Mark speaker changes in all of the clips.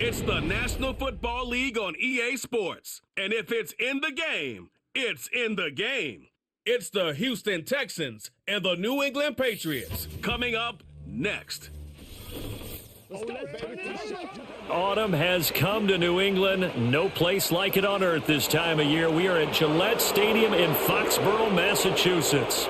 Speaker 1: It's the National Football League on EA Sports. And if it's in the game, it's in the game. It's the Houston Texans and the New England Patriots coming up next.
Speaker 2: Autumn has come to New England. No place like it on earth this time of year. We are at Gillette Stadium in Foxborough, Massachusetts.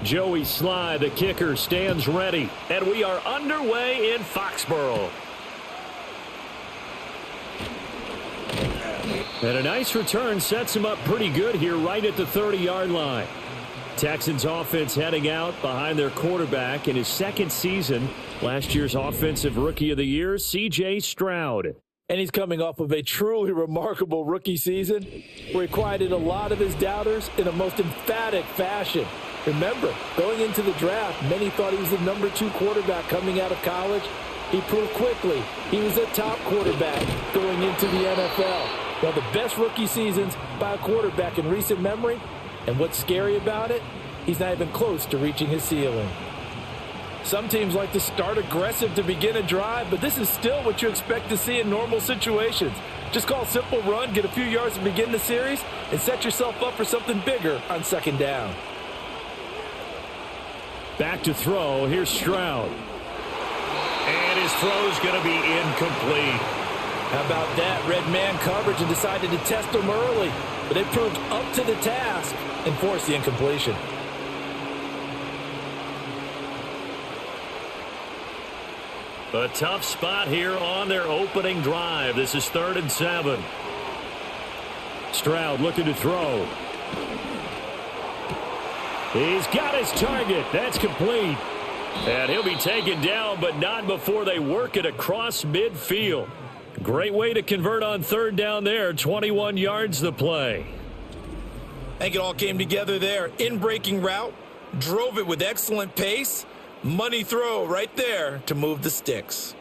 Speaker 2: Joey Sly, the kicker, stands ready. And we are underway in Foxborough. And a nice return sets him up pretty good here right at the 30-yard line. Texans offense heading out behind their quarterback in his second season. Last year's Offensive Rookie of the Year, C.J. Stroud.
Speaker 3: And he's coming off of a truly remarkable rookie season where he quieted a lot of his doubters in a most emphatic fashion. Remember, going into the draft, many thought he was the number 2 quarterback coming out of college. He proved quickly he was a top quarterback going into the NFL. One of the best rookie seasons by a quarterback in recent memory. And what's scary about it? He's not even close to reaching his ceiling. Some teams like to start aggressive to begin a drive, but this is still what you expect to see in normal situations. Just call a simple run, get a few yards to begin the series, and set yourself up for something bigger on second down.
Speaker 2: Back to throw. Here's Stroud. And his throw's going to be incomplete.
Speaker 3: How about that? Red man coverage and decided to test him early. But they proved up to the task and forced the incompletion.
Speaker 2: A tough spot here on their opening drive. This is 3rd and 7. Stroud looking to throw. He's got his target. That's complete. And he'll be taken down, but not before they work it across midfield. Great way to convert on 3rd down there. 21 yards the play.
Speaker 3: I think it all came together there. In-breaking route. Drove it with excellent pace. Money throw right there to move the sticks.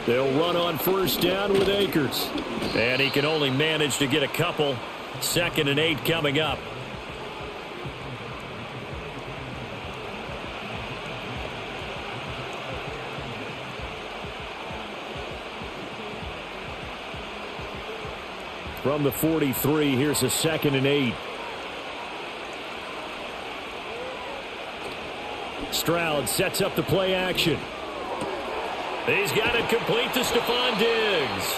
Speaker 2: They'll run on 1st down with Akers. And he can only manage to get a couple. 2nd and 8 coming up. From the 43, here's a 2nd and 8. Stroud sets up the play action. He's got it complete to Stephon Diggs.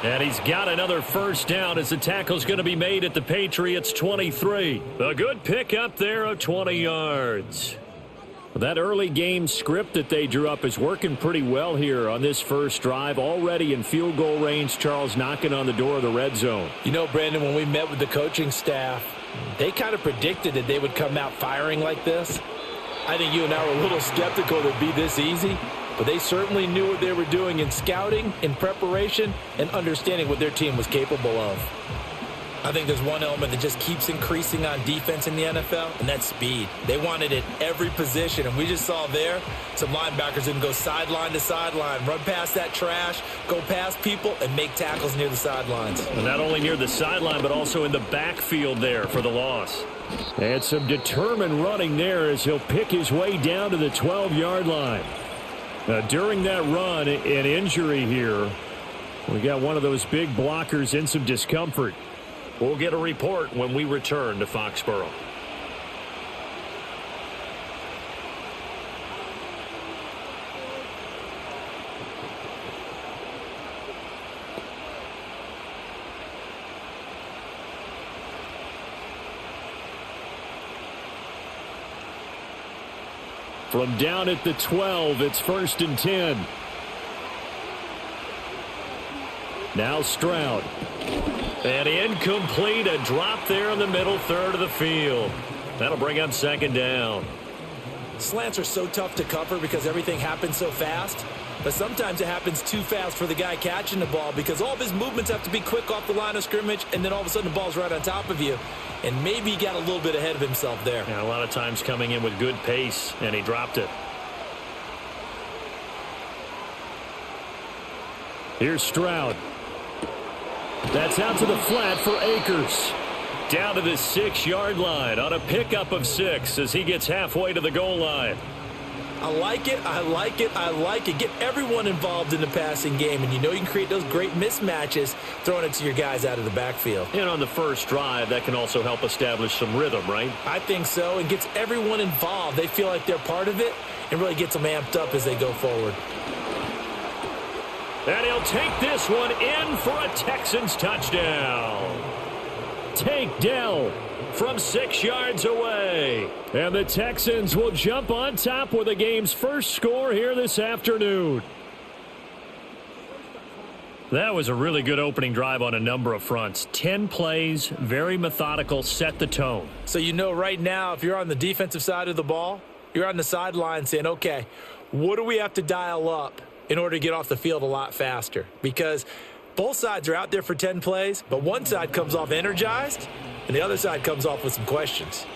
Speaker 2: And he's got another 1st down as the tackle's going to be made at the Patriots 23. A good pickup there of 20 yards. That early game script that they drew up is working pretty well here on this first drive. Already in field goal range, Charles knocking on the door of the red zone.
Speaker 3: You know, Brandon, when we met with the coaching staff, they kind of predicted that they would come out firing like this. I think you and I were a little skeptical that it'd be this easy. But they certainly knew what they were doing in scouting, in preparation, and understanding what their team was capable of. I think there's one element that just keeps increasing on defense in the NFL, and that's speed. They want it at every position, and we just saw there some linebackers that can go sideline to sideline, run past that trash, go past people, and make tackles near the sidelines.
Speaker 2: And not only near the sideline, but also in the backfield there for the loss. And some determined running there as he'll pick his way down to the 12-yard line. During that run, an injury here. We got one of those big blockers in some discomfort. We'll get a report when we return to Foxborough. From down at the 12, it's 1st and 10. Now Stroud. And incomplete, a drop there in the middle third of the field. That'll bring up 2nd down.
Speaker 3: Slants are so tough to cover because everything happens so fast. But sometimes it happens too fast for the guy catching the ball because all of his movements have to be quick off the line of scrimmage, and then all of a sudden the ball's right on top of you. And maybe he got a little bit ahead of himself there.
Speaker 2: Yeah, a lot of times coming in with good pace, and he dropped it. Here's Stroud. That's out to the flat for Akers. Down to the 6-yard line on a pickup of 6 as he gets halfway to the goal line.
Speaker 3: I like it, I like it, I like it. Get everyone involved in the passing game, and you know you can create those great mismatches throwing it to your guys out of the backfield.
Speaker 2: And on the first drive, that can also help establish some rhythm, right?
Speaker 3: I think so. It gets everyone involved. They feel like they're part of it and really gets them amped up as they go forward.
Speaker 2: And he'll take this one in for a Texans touchdown. Tank Dell from 6 yards away. And the Texans will jump on top with the game's first score here this afternoon. That was a really good opening drive on a number of fronts. 10 plays, very methodical, set the tone.
Speaker 3: So you know right now, if you're on the defensive side of the ball, you're on the sideline saying, okay, what do we have to dial up in order to get off the field a lot faster? Because both sides are out there for 10 plays, but one side comes off energized, and the other side comes off with some questions.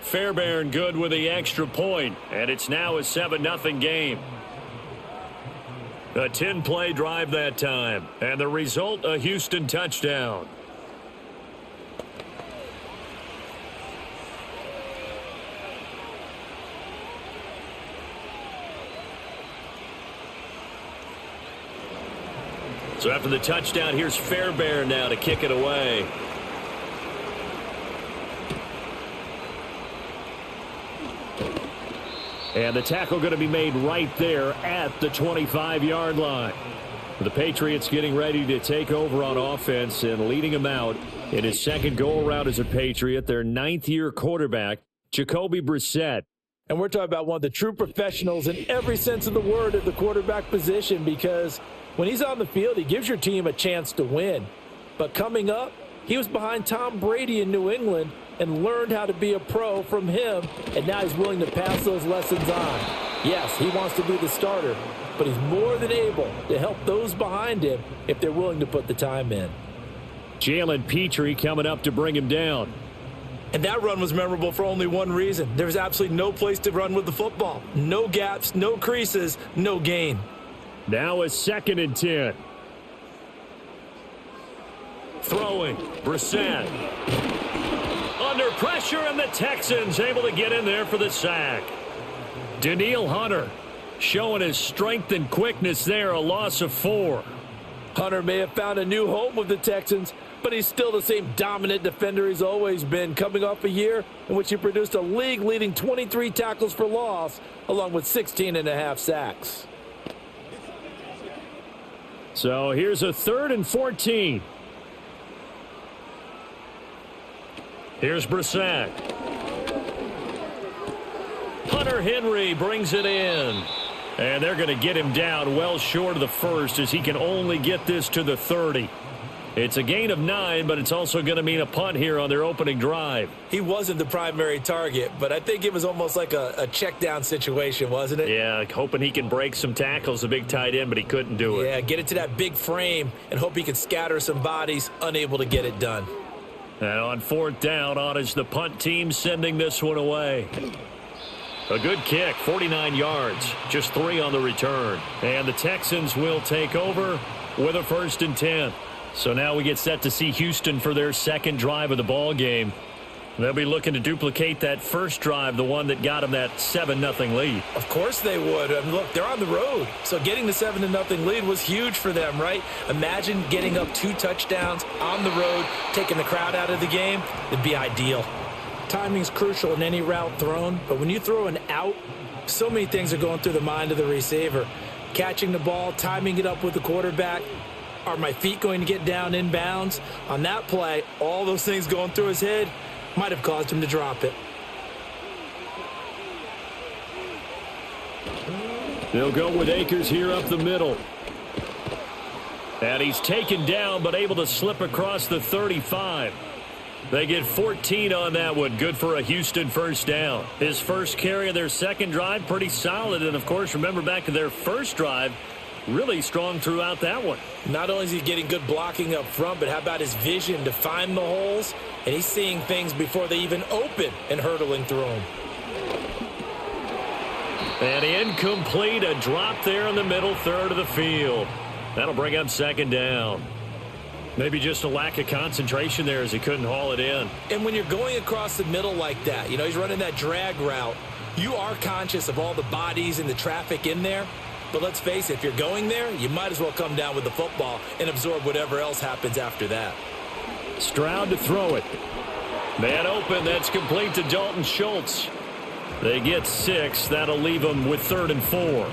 Speaker 2: Fairbairn good with the extra point, and it's now a 7-0 game. A 10-play drive that time, and the result, a Houston touchdown. So after the touchdown, here's Fairbairn now to kick it away. And the tackle going to be made right there at the 25-yard line. The Patriots getting ready to take over on offense and leading them out in his second go-around as a Patriot, their 9th-year quarterback, Jacoby Brissett.
Speaker 3: And we're talking about one of the true professionals in every sense of the word at the quarterback position, because when he's on the field, he gives your team a chance to win. But coming up, he was behind Tom Brady in New England and learned how to be a pro from him, and now he's willing to pass those lessons on. Yes, he wants to be the starter, but he's more than able to help those behind him if they're willing to put the time in.
Speaker 2: Jalen Petrie coming up to bring him down.
Speaker 3: And that run was memorable for only one reason. There was absolutely no place to run with the football. No gaps, no creases, no gain.
Speaker 2: Now a 2nd and 10. Throwing, Brissett. Under pressure, and the Texans able to get in there for the sack. Danielle Hunter showing his strength and quickness there, a loss of 4.
Speaker 3: Hunter may have found a new home with the Texans, but he's still the same dominant defender he's always been, coming off a year in which he produced a league-leading 23 tackles for loss, along with 16.5 sacks.
Speaker 2: So here's a 3rd and 14. Here's Brissett. Hunter Henry brings it in. And they're going to get him down well short of the first, as he can only get this to the 30. It's a gain of 9, but it's also going to mean a punt here on their opening drive.
Speaker 3: He wasn't the primary target, but I think it was almost like a check down situation, wasn't it?
Speaker 2: Yeah, hoping he can break some tackles, a big tight end, but he couldn't do it.
Speaker 3: Yeah, get it to that big frame and hope he can scatter some bodies, unable to get it done.
Speaker 2: And on 4th down, on is the punt team sending this one away. A good kick, 49 yards, just 3 on the return. And the Texans will take over with a 1st and 10. So now we get set to see Houston for their second drive of the ball game. They'll be looking to duplicate that first drive, the one that got them that 7-0 lead.
Speaker 3: Of course they would. I mean, look, they're on the road. So getting the 7-0 lead was huge for them, right? Imagine getting up 2 touchdowns on the road, taking the crowd out of the game. It'd be ideal. Timing's crucial in any route thrown, but when you throw an out, so many things are going through the mind of the receiver. Catching the ball, timing it up with the quarterback. Are my feet going to get down inbounds? On that play, all those things going through his head might have caused him to drop it.
Speaker 2: They'll go with Akers here up the middle. And he's taken down, but able to slip across the 35. They get 14 on that one. Good for a Houston first down. His first carry of their second drive, pretty solid. And, of course, remember back to their first drive, really strong throughout that one.
Speaker 3: Not only is he getting good blocking up front, but how about his vision to find the holes? And he's seeing things before they even open and hurdling through them.
Speaker 2: And incomplete, a drop there in the middle third of the field. That'll bring up second down. Maybe just a lack of concentration there as he couldn't haul it in.
Speaker 3: And when you're going across the middle like that, he's running that drag route, you are conscious of all the bodies and the traffic in there. But let's face it, if you're going there, you might as well come down with the football and absorb whatever else happens after that.
Speaker 2: Stroud to throw it. Man open, that's complete to Dalton Schultz. They get 6. That'll leave them with 3rd and 4.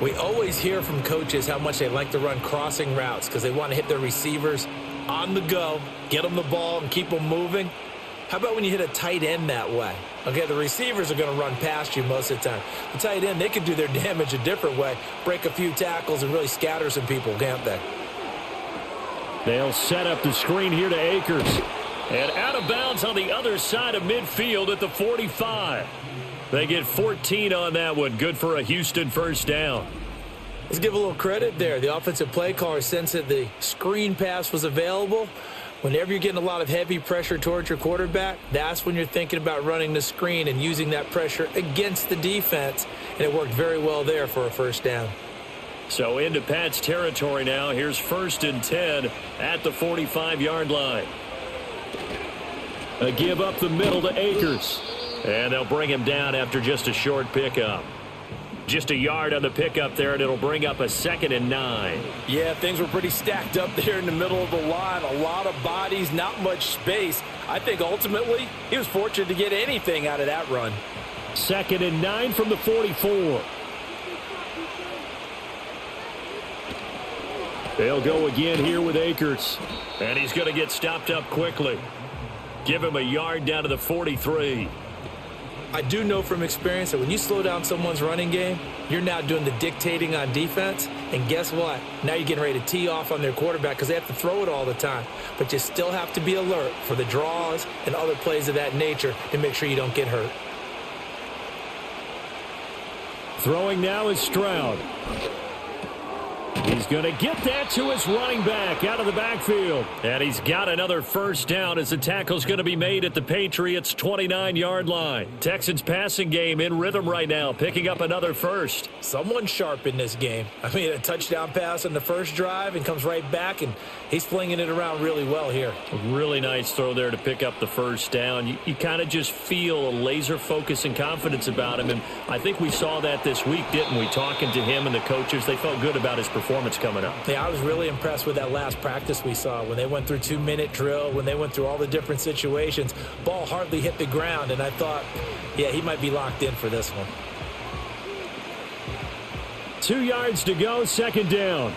Speaker 3: We always hear from coaches how much they like to run crossing routes because they want to hit their receivers on the go, get them the ball, and keep them moving. How about when you hit a tight end that way? Okay, the receivers are going to run past you most of the time. The tight end, they can do their damage a different way, break a few tackles, and really scatter some people, can't they?
Speaker 2: They'll set up the screen here to Akers. And out of bounds on the other side of midfield at the 45. They get 14 on that one. Good for a Houston first down.
Speaker 3: Let's give a little credit there. The offensive play caller sensed that the screen pass was available. Whenever you're getting a lot of heavy pressure towards your quarterback, that's when you're thinking about running the screen and using that pressure against the defense. And it worked very well there for a first down.
Speaker 2: So into Pat's territory now. Here's 1st and 10 at the 45-yard line. A give up the middle to Akers. And they'll bring him down after just a short pickup. Just a yard on the pickup there, and it'll bring up a 2nd and 9.
Speaker 3: Yeah, things were pretty stacked up there in the middle of the line. A lot of bodies, not much space. I think ultimately he was fortunate to get anything out of that run.
Speaker 2: 2nd and 9 from the 44. They'll go again here with Akers. And he's going to get stopped up quickly. Give him a yard down to the 43.
Speaker 3: I do know from experience that when you slow down someone's running game, you're now doing the dictating on defense. And guess what? Now you're getting ready to tee off on their quarterback because they have to throw it all the time. But you still have to be alert for the draws and other plays of that nature to make sure you don't get hurt.
Speaker 2: Throwing now is Stroud. He's going to get that to his running back out of the backfield. And he's got another first down as the tackle's going to be made at the Patriots' 29-yard line. Texans passing game in rhythm right now, picking up another first.
Speaker 3: Someone sharp in this game. I mean, a touchdown pass on the first drive and comes right back, and he's flinging it around really well here.
Speaker 2: A really nice throw there to pick up the first down. You kind of just feel a laser focus and confidence about him, and I think we saw that this week, didn't we? Talking to him and the coaches, they felt good about his performance coming up.
Speaker 3: Yeah, I was really impressed with that last practice we saw when they went through 2-minute drill, when they went through all the different situations. Ball hardly hit the ground, and I thought, yeah, he might be locked in for this one.
Speaker 2: 2 yards to go, second down.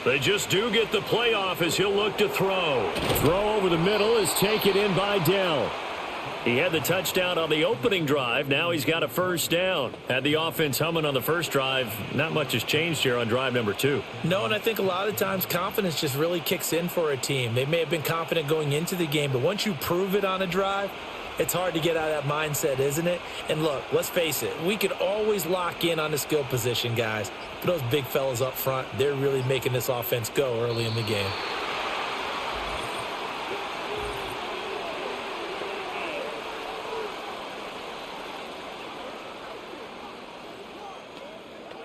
Speaker 2: They just do get the playoff as he'll look to throw. Throw over the middle is taken in by Dell. He had the touchdown on the opening drive. Now he's got a first down. Had the offense humming on the first drive. Not much has changed here on drive number 2.
Speaker 3: No, and I think a lot of times confidence just really kicks in for a team. They may have been confident going into the game, but once you prove it on a drive, it's hard to get out of that mindset, isn't it? And look, let's face it, we could always lock in on the skill position, guys. But those big fellas up front, they're really making this offense go early in the game.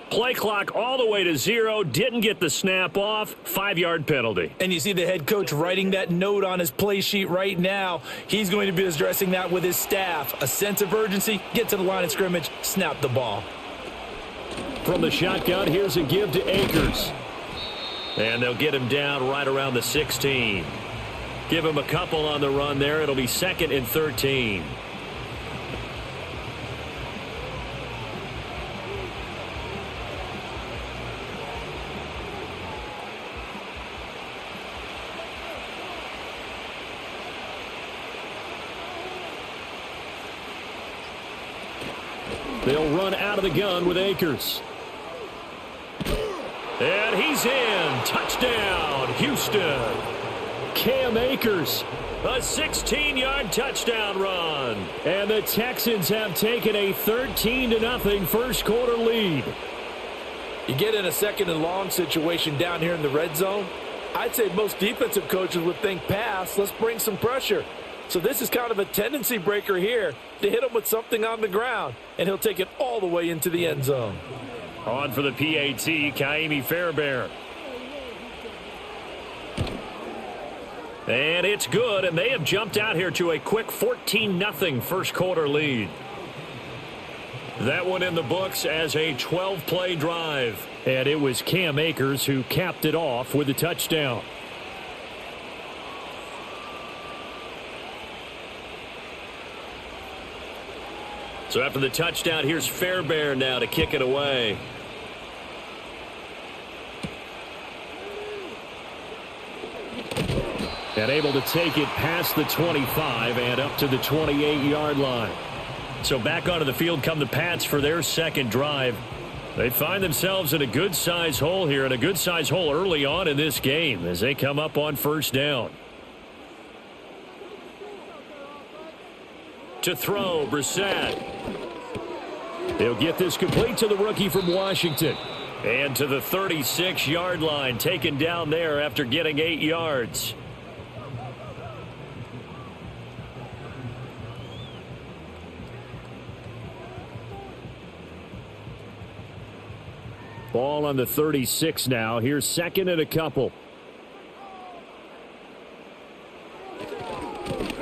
Speaker 2: Play clock all the way to 0. Didn't get the snap off. 5-yard penalty.
Speaker 3: And you see the head coach writing that note on his play sheet right now. He's going to be addressing that with his staff. A sense of urgency. Get to the line of scrimmage. Snap the ball.
Speaker 2: From the shotgun, here's a give to Akers. And they'll get him down right around the 16. Give him a couple on the run there. It'll be 2nd and 13. They'll run out of the gun with Akers. And he's in. Touchdown, Houston. Cam Akers, a 16-yard touchdown run. And the Texans have taken a 13-0 first quarter lead.
Speaker 3: You get in a second and long situation down here in the red zone, I'd say most defensive coaches would think pass, let's bring some pressure. So this is kind of a tendency breaker here to hit him with something on the ground, and he'll take it all the way into the end zone.
Speaker 2: On for the PAT, Kaimi Fairbairn. And it's good, and they have jumped out here to a quick 14-0 first quarter lead. That one in the books as a 12-play drive. And it was Cam Akers who capped it off with a touchdown. So after the touchdown, here's Fairbairn now to kick it away. And able to take it past the 25 and up to the 28-yard line. So back onto the field come the Pats for their second drive. They find themselves in a good-sized hole here, and a good-sized hole early on in this game as they come up on first down. To throw, Brissett. He'll get this complete to the rookie from Washington. And to the 36-yard line, taken down there after getting 8 yards. Ball on the 36 now. Here's second and a couple.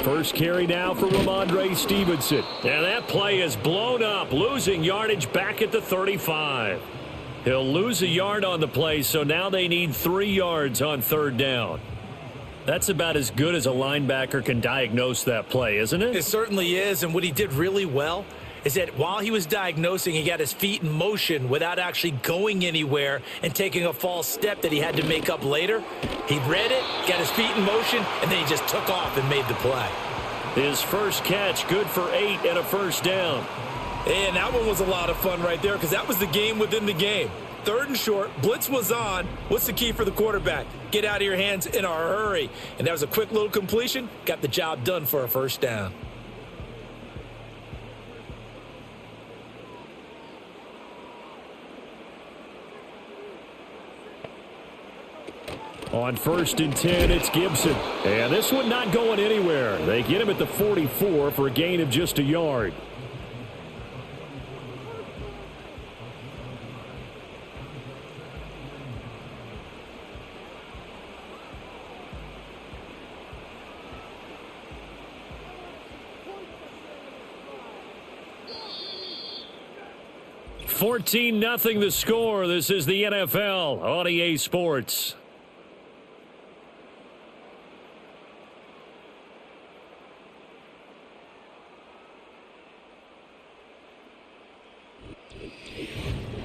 Speaker 2: First carry now for Ramondre Stevenson. And that play is blown up, losing yardage back at the 35. He'll lose a yard on the play, so now they need 3 yards on third down. That's about as good as a linebacker can diagnose that play, isn't it?
Speaker 3: It certainly is, and what he did really well is that while he was diagnosing, he got his feet in motion without actually going anywhere and taking a false step that he had to make up later. He read it, got his feet in motion, and then he just took off and made the play.
Speaker 2: His first catch, good for 8 and a first down.
Speaker 3: And that one was a lot of fun right there because that was the game within the game. Third and short, blitz was on. What's the key for the quarterback? Get out of your hands in a hurry. And that was a quick little completion. Got the job done for a first down.
Speaker 2: On first and 10, it's Gibson. And this one not going anywhere. They get him at the 44 for a gain of just a yard. $14-0 the score. This is the NFL on EA Sports.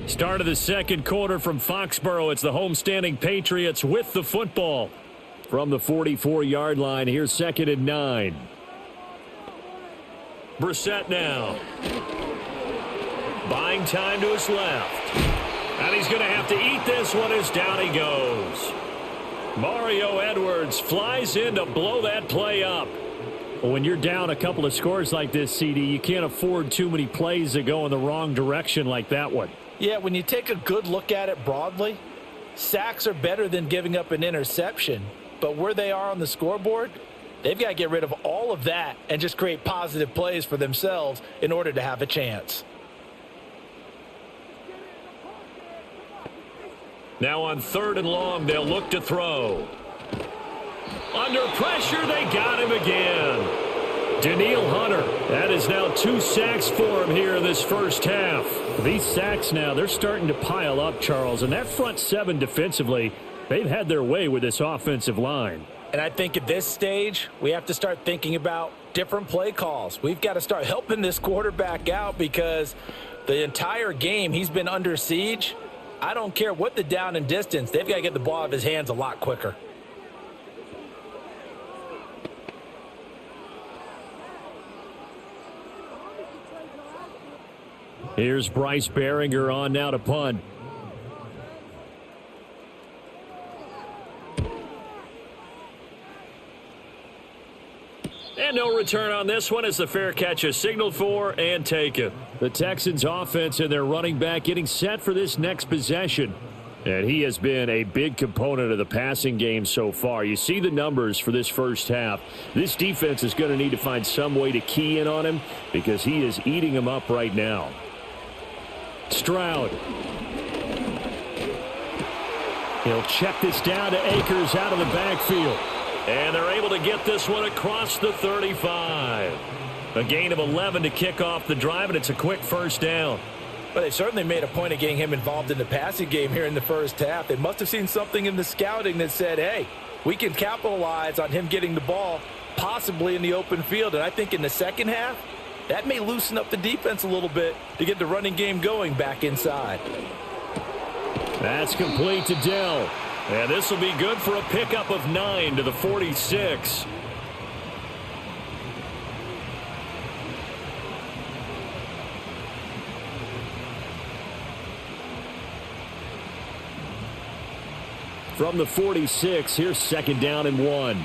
Speaker 2: Start of the second quarter from Foxborough. It's the homestanding Patriots with the football. From the 44-yard line, here's second and 9. Brissett now. Buying time to his left. And he's going to have to eat this one as down he goes. Mario Edwards flies in to blow that play up. Well, when you're down a couple of scores like this, CD, you can't afford too many plays that go in the wrong direction like that one.
Speaker 3: Yeah, when you take a good look at it broadly, sacks are better than giving up an interception. But where they are on the scoreboard, they've got to get rid of all of that and just create positive plays for themselves in order to have a chance.
Speaker 2: Now on third and long, they'll look to throw. Under pressure, they got him again. Daniil Hunter, that is now 2 sacks for him here in this first half. These sacks now, they're starting to pile up, Charles, and that front 7 defensively, they've had their way with this offensive line.
Speaker 3: And I think at this stage, we have to start thinking about different play calls. We've got to start helping this quarterback out because the entire game he's been under siege. I don't care what the down and distance, they've got to get the ball out of his hands a lot quicker.
Speaker 2: Here's Bryce Behringer on now to punt. And no return on this one as the fair catch is signaled for and taken. The Texans offense and their running back getting set for this next possession. And he has been a big component of the passing game so far. You see the numbers for this first half. This defense is going to need to find some way to key in on him because he is eating them up right now. Stroud. He'll check this down to Akers out of the backfield. And they're able to get this one across the 35. A gain of 11 to kick off the drive, and it's a quick first down.
Speaker 3: But they certainly made a point of getting him involved in the passing game here in the first half. They must have seen something in the scouting that said, hey, we can capitalize on him getting the ball possibly in the open field. And I think in the second half, that may loosen up the defense a little bit to get the running game going back inside.
Speaker 2: That's complete to Dell. And this will be good for a pickup of 9 to the 46. From the 46, here's second down and 1.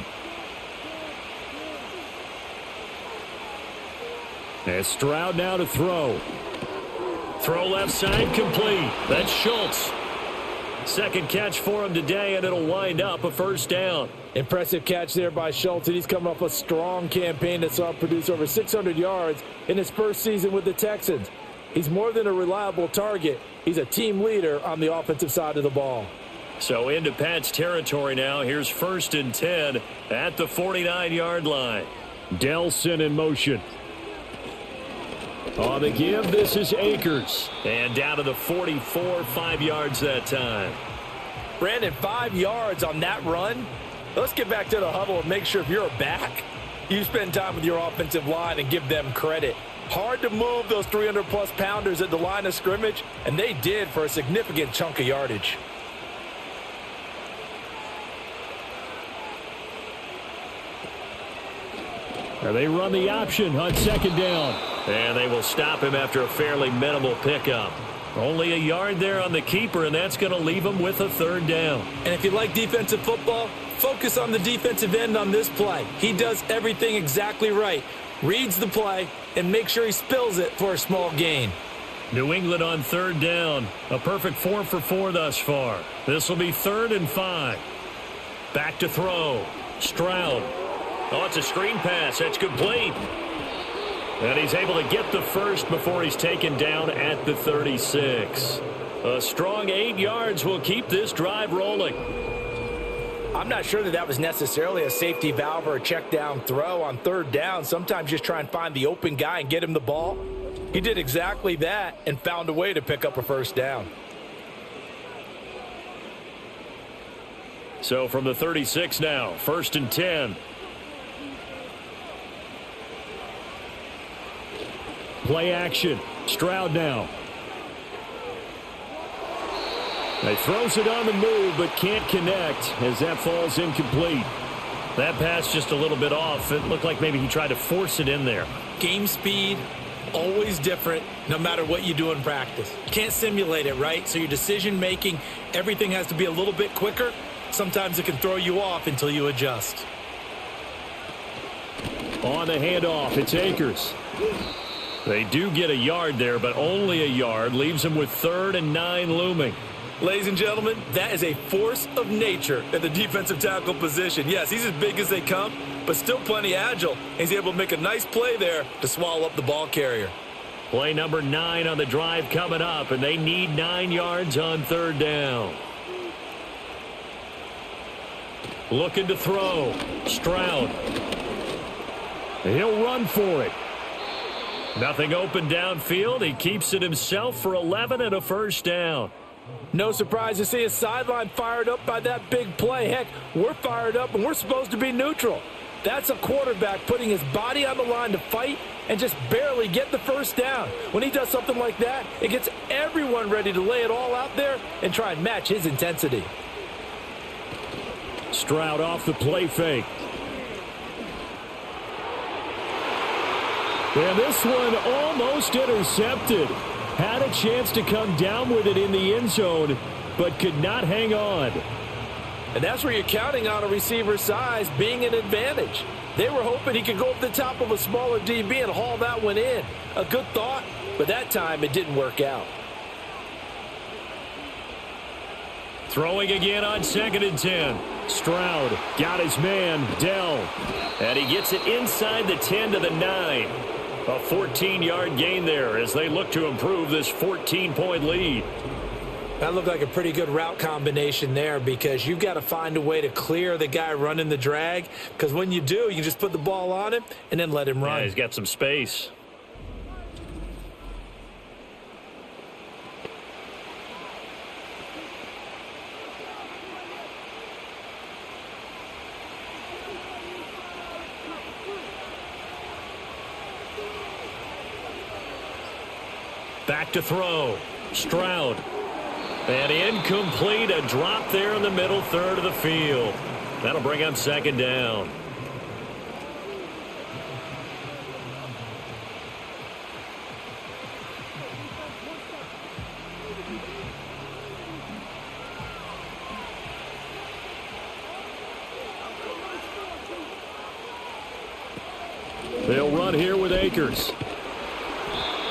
Speaker 2: And Stroud now to throw. Throw left side complete. That's Schultz. Second catch for him today, and it'll wind up a first down.
Speaker 3: Impressive catch there by Schultz, and he's coming off a strong campaign that saw him produce over 600 yards in his first season with the Texans. He's more than a reliable target. He's a team leader on the offensive side of the ball.
Speaker 2: So into Pat's territory now. Here's 1st and 10 at the 49-yard line. Delson in motion. On the give, this is Akers. And down to the 44, 5 yards that time.
Speaker 3: Brandon, 5 yards on that run. Let's get back to the huddle and make sure if you're a back, you spend time with your offensive line and give them credit. Hard to move those 300-plus pounders at the line of scrimmage, and they did for a significant chunk of yardage.
Speaker 2: They run the option on second down. And they will stop him after a fairly minimal pickup. Only a yard there on the keeper, and that's going to leave him with a third down.
Speaker 3: And if you like defensive football, focus on the defensive end on this play. He does everything exactly right. Reads the play and makes sure he spills it for a small gain.
Speaker 2: New England on third down. A perfect 4 for 4 thus far. This will be 3rd and 5. Back to throw. Stroud. Oh, it's a screen pass. That's complete. And he's able to get the first before he's taken down at the 36. A strong 8 yards will keep this drive rolling.
Speaker 3: I'm not sure that was necessarily a safety valve or a check down throw on third down. Sometimes just try and find the open guy and get him the ball. He did exactly that and found a way to pick up a first down.
Speaker 2: So from the 36 now, 1st and 10. Play action. Stroud now. He throws it on the move, but can't connect as that falls incomplete. That pass just a little bit off. It looked like maybe he tried to force it in there.
Speaker 3: Game speed, always different, no matter what you do in practice. Can't simulate it, right? So your decision making, everything has to be a little bit quicker. Sometimes it can throw you off until you adjust.
Speaker 2: On the handoff, it's Akers. They do get a yard there, but only a yard. Leaves them with 3rd and 9 looming.
Speaker 3: Ladies and gentlemen, that is a force of nature at the defensive tackle position. Yes, he's as big as they come, but still plenty agile. He's able to make a nice play there to swallow up the ball carrier.
Speaker 2: Play number 9 on the drive coming up, and they need 9 yards on third down. Looking to throw. Stroud. He'll run for it. Nothing open downfield. He keeps it himself for 11 and a first down.
Speaker 3: No surprise to see his sideline fired up by that big play. Heck, we're fired up and we're supposed to be neutral. That's a quarterback putting his body on the line to fight and just barely get the first down. When he does something like that, it gets everyone ready to lay it all out there and try and match his intensity.
Speaker 2: Stroud off the play fake. And this one almost intercepted. Had a chance to come down with it in the end zone, but could not hang on.
Speaker 3: And that's where you're counting on a receiver's size being an advantage. They were hoping he could go up the top of a smaller DB and haul that one in. A good thought, but that time it didn't work out.
Speaker 2: Throwing again on 2nd and 10. Stroud got his man, Dell. And he gets it inside the 10 to the 9. A 14-yard gain there as they look to improve this 14-point lead.
Speaker 3: That looked like a pretty good route combination there because you've got to find a way to clear the guy running the drag, because when you do, you can just put the ball on him and then let him run.
Speaker 2: Yeah, he's got some space. Back to throw. Stroud. And incomplete. A drop there in the middle third of the field. That'll bring up 2nd down. They'll run here with Akers.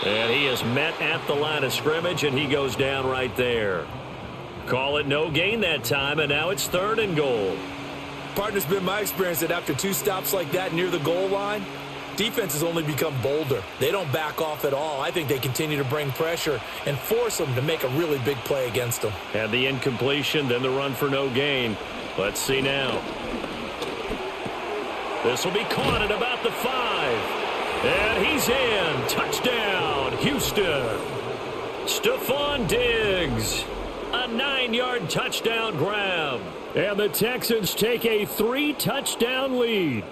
Speaker 2: And he is met at the line of scrimmage, and he goes down right there. Call it no gain that time, and now it's 3rd and goal.
Speaker 3: Partner's been my experience that after 2 stops like that near the goal line, defenses only become bolder. They don't back off at all. I think they continue to bring pressure and force them to make a really big play against them.
Speaker 2: Had the incompletion, then the run for no gain. Let's see now. This will be caught at about the 5. And he's in. Touchdown, Houston. Stephon Diggs. A 9-yard touchdown grab. And the Texans take a 3-touchdown lead.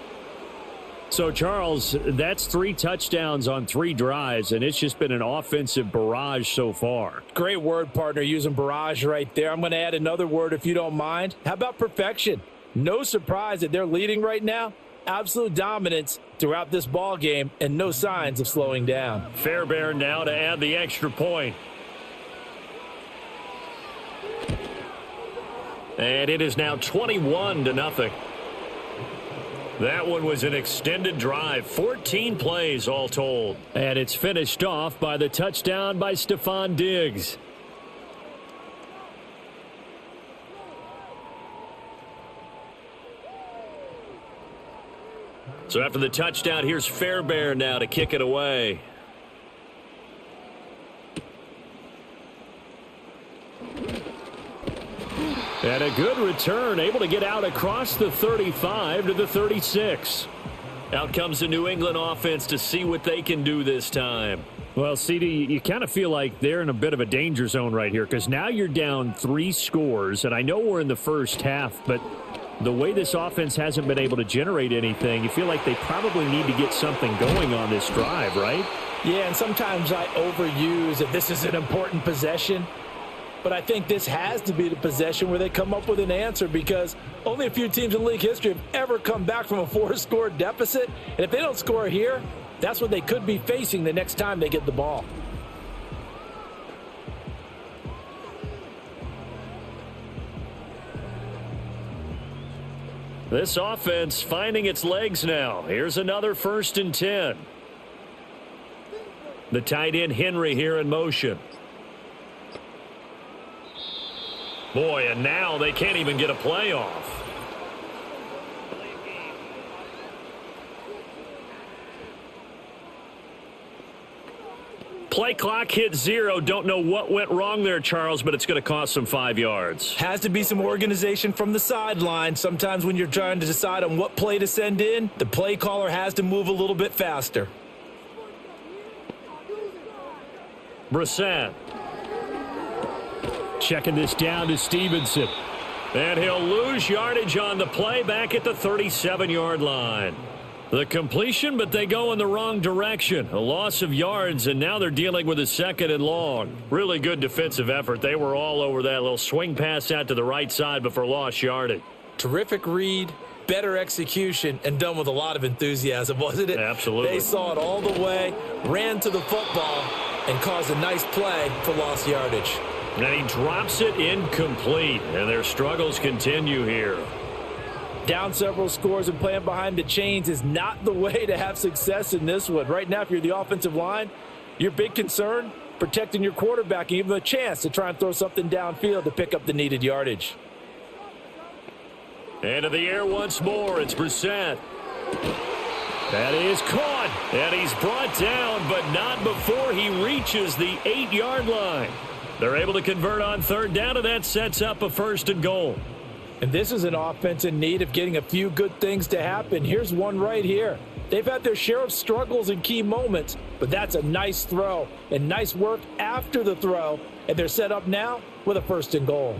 Speaker 2: So, Charles, that's 3 touchdowns on 3 drives, and it's just been an offensive barrage so far.
Speaker 3: Great word, partner, using barrage right there. I'm going to add another word if you don't mind. How about perfection? No surprise that they're leading right now. Absolute dominance throughout this ball game and no signs of slowing down.
Speaker 2: Fairbairn now to add the extra point. And it is now 21-0. That one was an extended drive, 14 plays all told. And it's finished off by the touchdown by Stephon Diggs. So after the touchdown, here's Fairbairn now to kick it away. And a good return, able to get out across the 35 to the 36. Out comes the New England offense to see what they can do this time. Well, CD, you kind of feel like they're in a bit of a danger zone right here because now you're down 3 scores, and I know we're in the first half, but the way this offense hasn't been able to generate anything, you feel like they probably need to get something going on this drive, right?
Speaker 3: Yeah, and sometimes I overuse that this is an important possession. But I think this has to be the possession where they come up with an answer because only a few teams in league history have ever come back from a 4-score deficit. And if they don't score here, that's what they could be facing the next time they get the ball.
Speaker 2: This offense finding its legs now. Here's another 1st and 10. The tight end Henry here in motion. Boy, and now they can't even get a play off. Play clock hit 0. Don't know what went wrong there, Charles, but it's going to cost them 5 yards.
Speaker 3: Has to be some organization from the sideline. Sometimes when you're trying to decide on what play to send in, the play caller has to move a little bit faster.
Speaker 2: Brissett. Checking this down to Stevenson. And he'll lose yardage on the play back at the 37-yard line. The completion, but they go in the wrong direction. A loss of yards, and now they're dealing with a 2nd and long. Really good defensive effort. They were all over that little swing pass out to the right side before lost yardage.
Speaker 3: Terrific read, better execution, and done with a lot of enthusiasm, wasn't it?
Speaker 2: Absolutely.
Speaker 3: They saw it all the way, ran to the football, and cause a nice play for lost yardage.
Speaker 2: And he drops it incomplete, and their struggles continue here.
Speaker 3: Down several scores and playing behind the chains is not the way to have success in this one. Right now, if you're the offensive line, your big concern, protecting your quarterback and give him a chance to try and throw something downfield to pick up the needed yardage.
Speaker 2: Into the air once more, it's Brissett. That is caught, and he's brought down, but not before he reaches the 8-yard line. They're able to convert on third down, and that sets up a 1st and goal.
Speaker 3: And this is an offense in need of getting a few good things to happen. Here's one right here. They've had their share of struggles in key moments, but that's a nice throw and nice work after the throw, and they're set up now with a 1st and goal.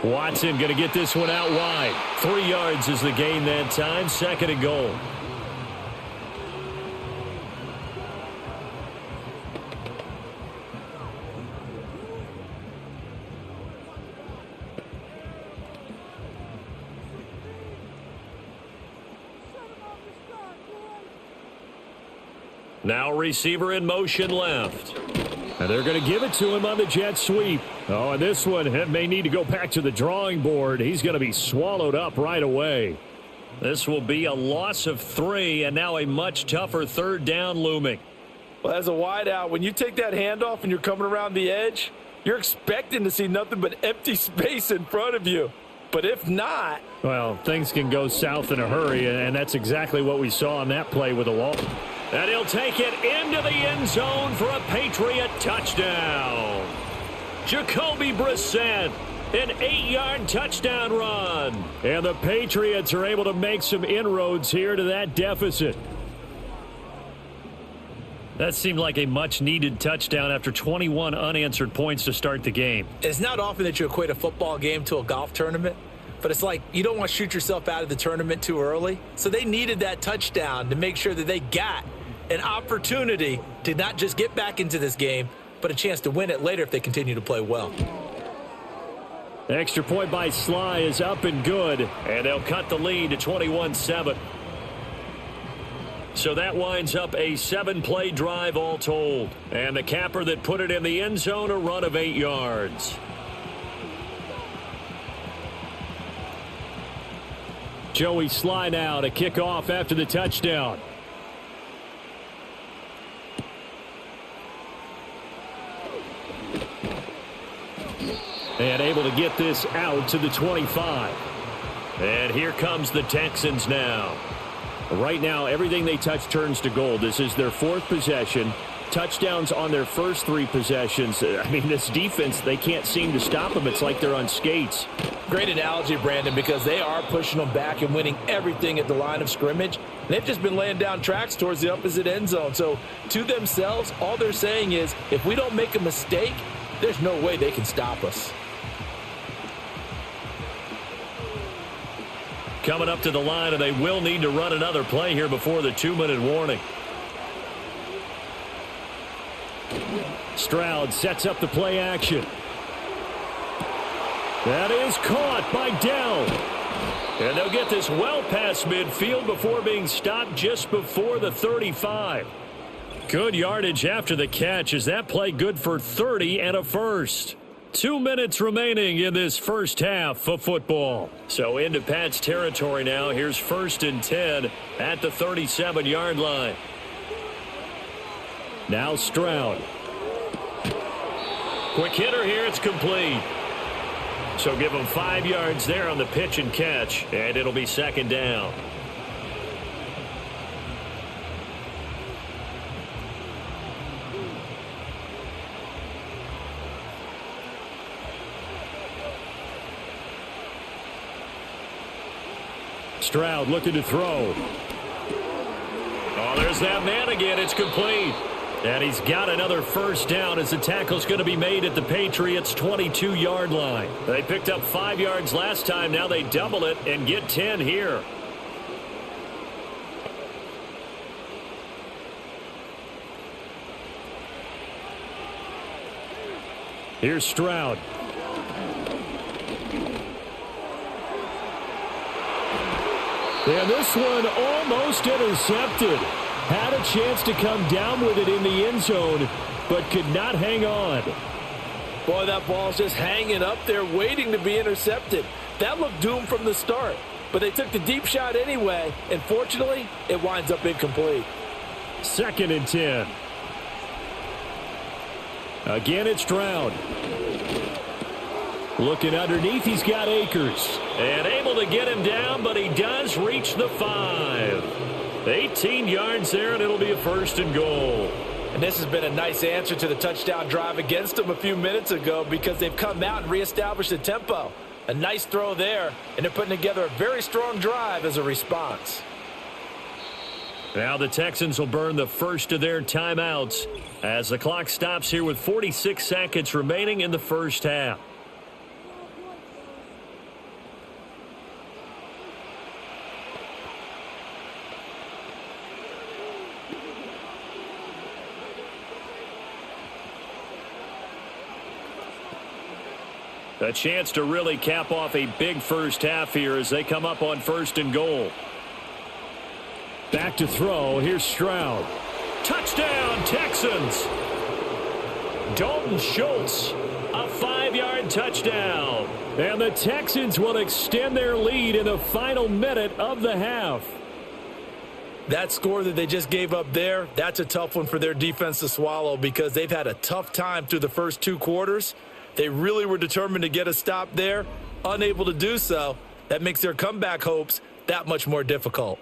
Speaker 2: Watson going to get this one out wide. 3 yards is the gain that time. 2nd and goal. Now receiver in motion left. And they're going to give it to him on the jet sweep. Oh, and this one may need to go back to the drawing board. He's going to be swallowed up right away. This will be a loss of 3, and now a much tougher 3rd down looming.
Speaker 3: Well, as a wideout, when you take that handoff and you're coming around the edge, you're expecting to see nothing but empty space in front of you. But if not...
Speaker 2: Well, things can go south in a hurry, and that's exactly what we saw on that play with the Wall. And he'll take it into the end zone for a Patriot touchdown. Jacoby Brissett, an 8-yard touchdown run. And the Patriots are able to make some inroads here to that deficit. That seemed like a much-needed touchdown after 21 unanswered points to start the game.
Speaker 3: It's not often that you equate a football game to a golf tournament, but it's like you don't want to shoot yourself out of the tournament too early. So they needed that touchdown to make sure that they got an opportunity to not just get back into this game, but a chance to win it later if they continue to play well.
Speaker 2: Extra point by Sly is up and good, and they'll cut the lead to 21-7. So that winds up a 7-play drive all told. And the capper that put it in the end zone, a run of 8 yards. Joey Sly now to kick off after the touchdown. And able to get this out to the 25. And here comes the Texans now. Right now, everything they touch turns to gold. This is their 4th possession. Touchdowns on their first 3 possessions. I mean, this defense, they can't seem to stop them. It's like they're on skates.
Speaker 3: Great analogy, Brandon, because they are pushing them back and winning everything at the line of scrimmage. They've just been laying down tracks towards the opposite end zone. So to themselves, all they're saying is, if we don't make a mistake, there's no way they can stop us.
Speaker 2: Coming up to the line, and they will need to run another play here before the 2-minute warning. Stroud sets up the play action. That is caught by Dell. And they'll get this well past midfield before being stopped just before the 35. Good yardage after the catch. Is that play good for 30 and a 1st? 2 minutes remaining in this first half of football. So into Pat's territory now. Here's 1st and 10 at the 37-yard line. Now Stroud. Quick hitter here. It's complete. So give him 5 yards there on the pitch and catch, and it'll be 2nd down. Stroud looking to throw. Oh, there's that man again. It's complete. And he's got another 1st down as the tackle's going to be made at the Patriots' 22-yard line. They picked up 5 yards last time. Now they double it and get 10 here. Here's Stroud. And this one almost intercepted. Had a chance to come down with it in the end zone, but could not hang on.
Speaker 3: Boy, that ball's just hanging up there waiting to be intercepted. That looked doomed from the start, but they took the deep shot anyway, and fortunately, it winds up incomplete.
Speaker 2: 2nd and 10. Again, it's Stroud. Looking underneath, he's got Akers. And able to get him down, but he does reach the 5. 18 yards there, and it'll be a 1st and goal.
Speaker 3: And this has been a nice answer to the touchdown drive against them a few minutes ago because they've come out and reestablished the tempo. A nice throw there, and they're putting together a very strong drive as a response.
Speaker 2: Now the Texans will burn the first of their timeouts as the clock stops here with 46 seconds remaining in the first half. A chance to really cap off a big first half here as they come up on 1st and goal. Back to throw. Here's Stroud. Touchdown, Texans. Dalton Schultz, a 5-yard touchdown. And the Texans will extend their lead in the final minute of the half.
Speaker 3: That score that they just gave up there, that's a tough one for their defense to swallow because they've had a tough time through the first 2 quarters. They really were determined to get a stop there, unable to do so. That makes their comeback hopes that much more difficult.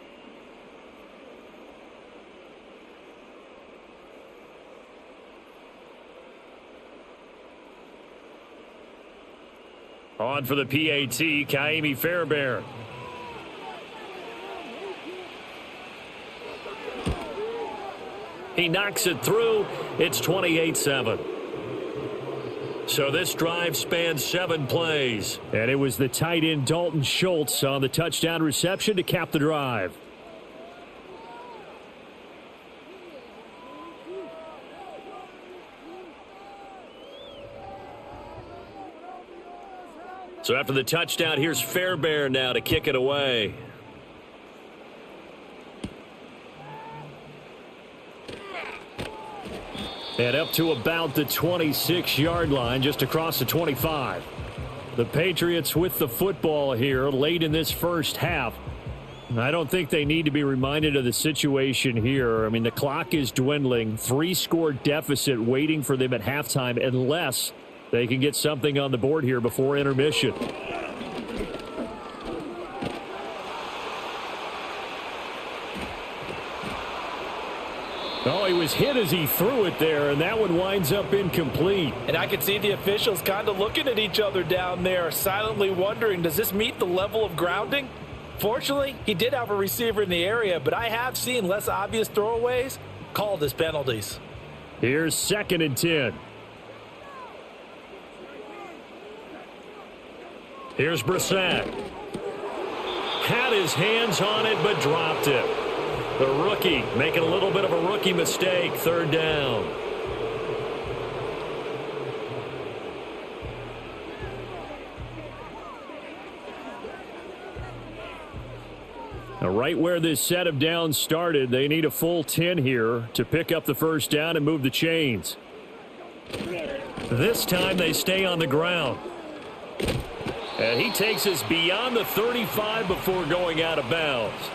Speaker 2: On for the PAT, Kaimi Fairbairn. He knocks it through. It's 28-7. So this drive spans 7 plays. And it was the tight end Dalton Schultz on the touchdown reception to cap the drive. So after the touchdown, here's Fairbairn now to kick it away. And up to about the 26-yard line, just across the 25. The Patriots with the football here late in this first half. I don't think they need to be reminded of the situation here. I mean, the clock is dwindling. 3-score deficit waiting for them at halftime unless they can get something on the board here before intermission. Oh, he was hit as he threw it there, and that one winds up incomplete.
Speaker 3: And I can see the officials kind of looking at each other down there, silently wondering, does this meet the level of grounding? Fortunately, he did have a receiver in the area, but I have seen less obvious throwaways called as penalties.
Speaker 2: Here's 2nd and 10. Here's Brissett. Had his hands on it, but dropped it. The rookie making a little bit of a rookie mistake. 3rd down. Now, right where this set of downs started, they need a full 10 here to pick up the 1st down and move the chains. This time they stay on the ground. And he takes us beyond the 35 before going out of bounds.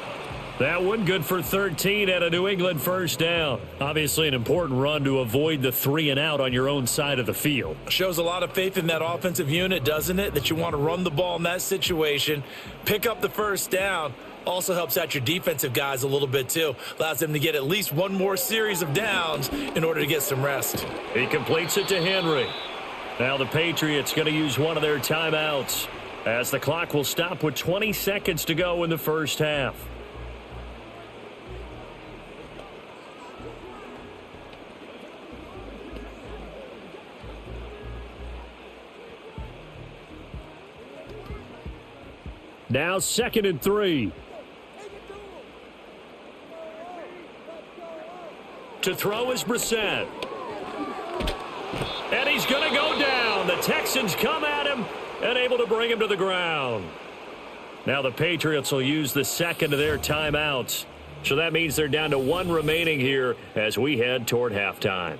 Speaker 2: That one good for 13 at a New England 1st down. Obviously an important run to avoid the 3 and out on your own side of the field.
Speaker 3: Shows a lot of faith in that offensive unit, doesn't it? That you want to run the ball in that situation, pick up the 1st down. Also helps out your defensive guys a little bit too. Allows them to get at least one more series of downs in order to get some rest.
Speaker 2: He completes it to Henry. Now the Patriots going to use one of their timeouts as the clock will stop with 20 seconds to go in the first half. Now 2nd and 3. To throw is Brissett. And he's going to go down. The Texans come at him and able to bring him to the ground. Now the Patriots will use the second of their timeouts. So that means they're down to one remaining here as we head toward halftime.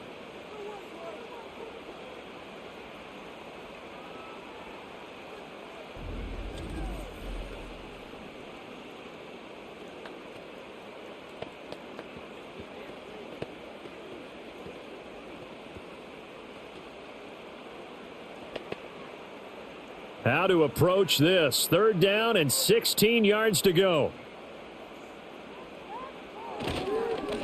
Speaker 2: How to approach this. 3rd down and 16 yards to go.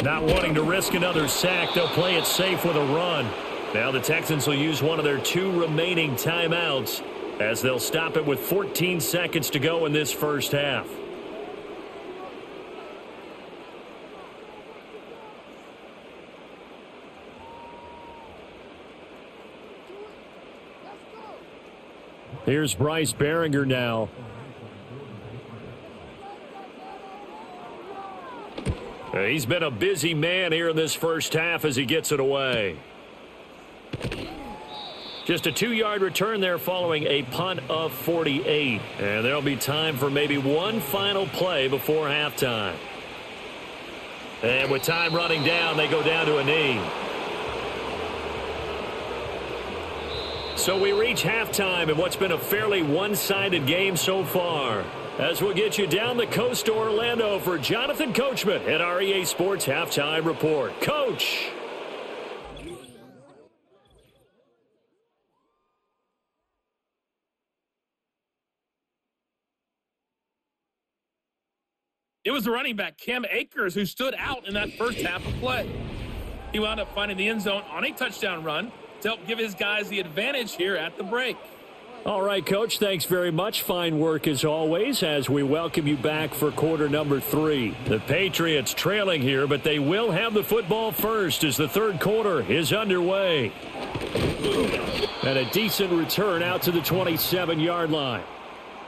Speaker 2: Not wanting to risk another sack, they'll play it safe with a run. Now the Texans will use one of their 2 remaining timeouts as they'll stop it with 14 seconds to go in this first half. Here's Bryce Behringer now. He's been a busy man here in this first half as he gets it away. Just a 2-yard return there following a punt of 48. And there'll be time for maybe one final play before halftime. And with time running down, they go down to a knee. So we reach halftime in what's been a fairly one-sided game so far. As we'll get you down the coast to Orlando for Jonathan Coachman at our EA Sports Halftime Report. Coach!
Speaker 4: It was the running back, Cam Akers, who stood out in that first half of play. He wound up finding the end zone on a touchdown run to help give his guys the advantage here at the break.
Speaker 2: All right, Coach, thanks very much. Fine work as always as we welcome you back for quarter number 3. The Patriots trailing here, but they will have the football first as the third quarter is underway. And a decent return out to the 27-yard line.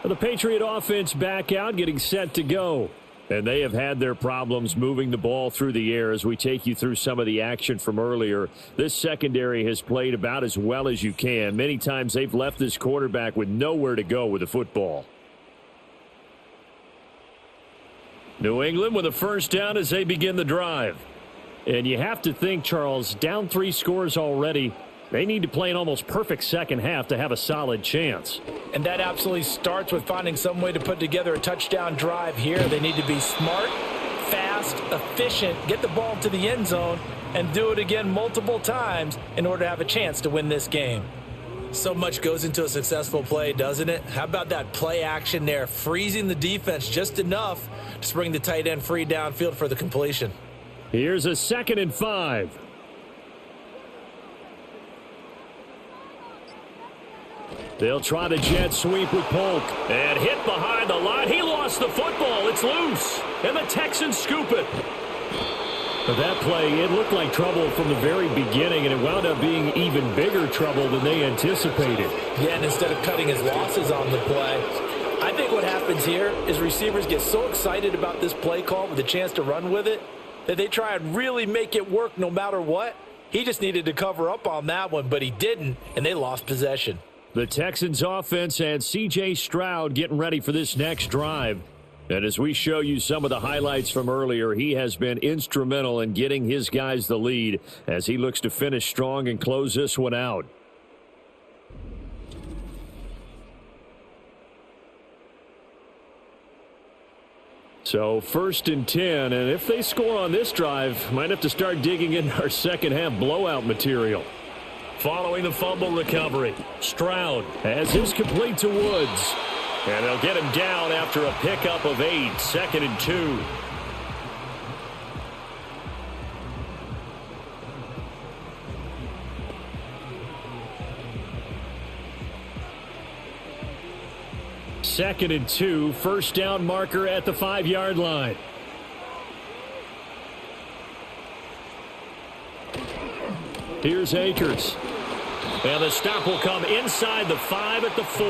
Speaker 2: The Patriot offense back out, getting set to go. And they have had their problems moving the ball through the air as we take you through some of the action from earlier. This secondary has played about as well as you can. Many times they've left this quarterback with nowhere to go with the football. New England with a first down as they begin the drive. And you have to think, Charles, down 3 scores already. They need to play an almost perfect second half to have a solid chance.
Speaker 3: And that absolutely starts with finding some way to put together a touchdown drive here. They need to be smart, fast, efficient, get the ball to the end zone, and do it again multiple times in order to have a chance to win this game. So much goes into a successful play, doesn't it? How about that play action there, freezing the defense just enough to bring the tight end free downfield for the completion.
Speaker 2: Here's a 2nd and 5. They'll try the jet sweep with Polk. And hit behind the line. He lost the football. It's loose. And the Texans scoop it. But that play, it looked like trouble from the very beginning, and it wound up being even bigger trouble than they anticipated.
Speaker 3: Yeah, and instead of cutting his losses on the play, I think what happens here is receivers get so excited about this play call with a chance to run with it that they try and really make it work no matter what. He just needed to cover up on that one, but he didn't, and they lost possession.
Speaker 2: The Texans offense and C.J. Stroud getting ready for this next drive. And as we show you some of the highlights from earlier, he has been instrumental in getting his guys the lead as he looks to finish strong and close this one out. So 1st and 10, and if they score on this drive, might have to start digging in our second half blowout material. Following the fumble recovery, Stroud has his complete to Woods. And they'll get him down after a pickup of 8, 2nd and 2. Second and 2, first down marker at the 5-yard line. Here's Akers. And the stop will come inside the 5 at the 4.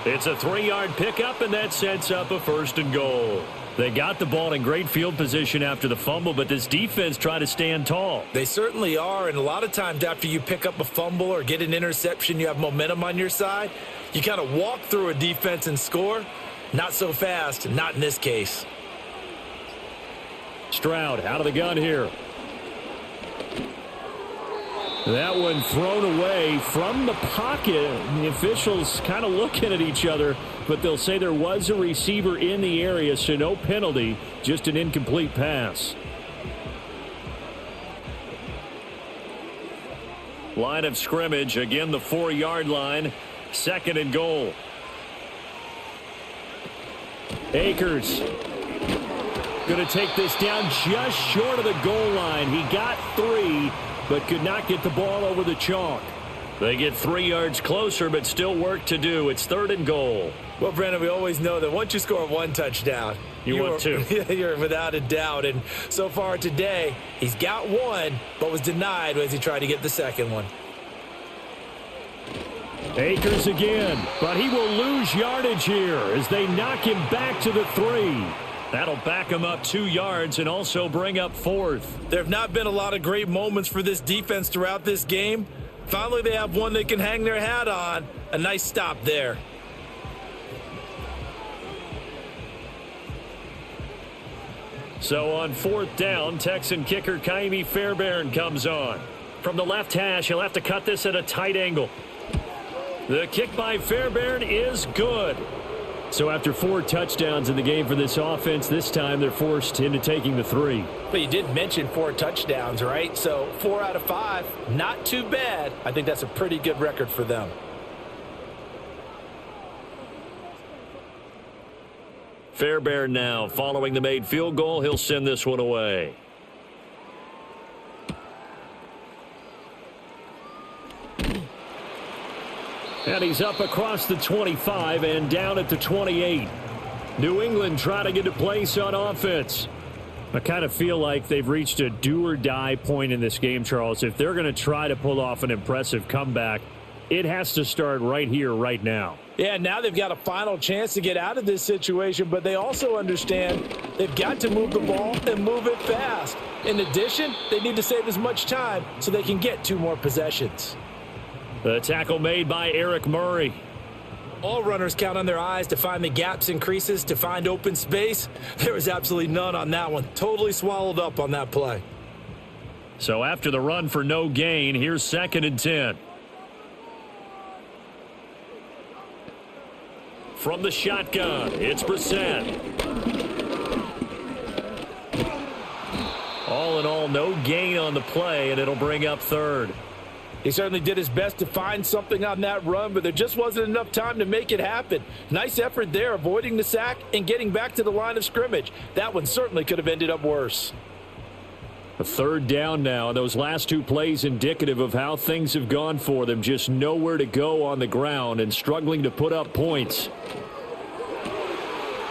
Speaker 2: It's a 3-yard pickup, and that sets up a 1st and goal. They got the ball in great field position after the fumble, but this defense tried to stand tall.
Speaker 3: They certainly are, and a lot of times after you pick up a fumble or get an interception, you have momentum on your side. You kind of walk through a defense and score. Not so fast, not in this case.
Speaker 2: Stroud out of the gun here. That one thrown away from the pocket. The officials kind of looking at each other, but they'll say there was a receiver in the area, so no penalty, just an incomplete pass. Line of scrimmage, again the 4-yard line, 2nd and goal. Akers going to take this down just short of the goal line. He got 3, but could not get the ball over the chalk. They get 3 yards closer, but still work to do. It's 3rd and goal.
Speaker 3: Well, Brandon, we always know that once you score 1 touchdown,
Speaker 2: you want 2.
Speaker 3: You're without a doubt. And so far today, he's got 1, but was denied as he tried to get the 2nd one.
Speaker 2: Akers again, but he will lose yardage here as they knock him back to the 3. That'll back him up 2 yards and also bring up 4th.
Speaker 3: There have not been a lot of great moments for this defense throughout this game. Finally, they have one they can hang their hat on. A nice stop there.
Speaker 2: So on 4th down, Texan kicker Kaimi Fairbairn comes on. From the left hash, he'll have to cut this at a tight angle. The kick by Fairbairn is good. So after 4 touchdowns in the game for this offense, this time they're forced into taking the 3.
Speaker 3: But you did mention 4 touchdowns, right? So 4 out of 5, not too bad. I think that's a pretty good record for them.
Speaker 2: Fairbairn now following the made field goal. He'll send this one away. And he's up across the 25 and down at the 28. New England trying to get a place on offense. I kind of feel like they've reached a do-or-die point in this game, Charles. If they're going to try to pull off an impressive comeback, it has to start right here, right now.
Speaker 3: Yeah, now they've got a final chance to get out of this situation, but they also understand they've got to move the ball and move it fast. In addition, they need to save as much time so they can get 2 more possessions.
Speaker 2: The tackle made by Eric Murray.
Speaker 3: All runners count on their eyes to find the gaps and creases, to find open space. There was absolutely none on that one. Totally swallowed up on that play.
Speaker 2: So after the run for no gain, here's 2nd and 10. From the shotgun, it's Brissett. All in all, no gain on the play, and it'll bring up 3rd.
Speaker 3: He certainly did his best to find something on that run, but there just wasn't enough time to make it happen. Nice effort there, avoiding the sack and getting back to the line of scrimmage. That one certainly could have ended up worse.
Speaker 2: A 3rd down now. Those last 2 plays indicative of how things have gone for them. Just nowhere to go on the ground and struggling to put up points.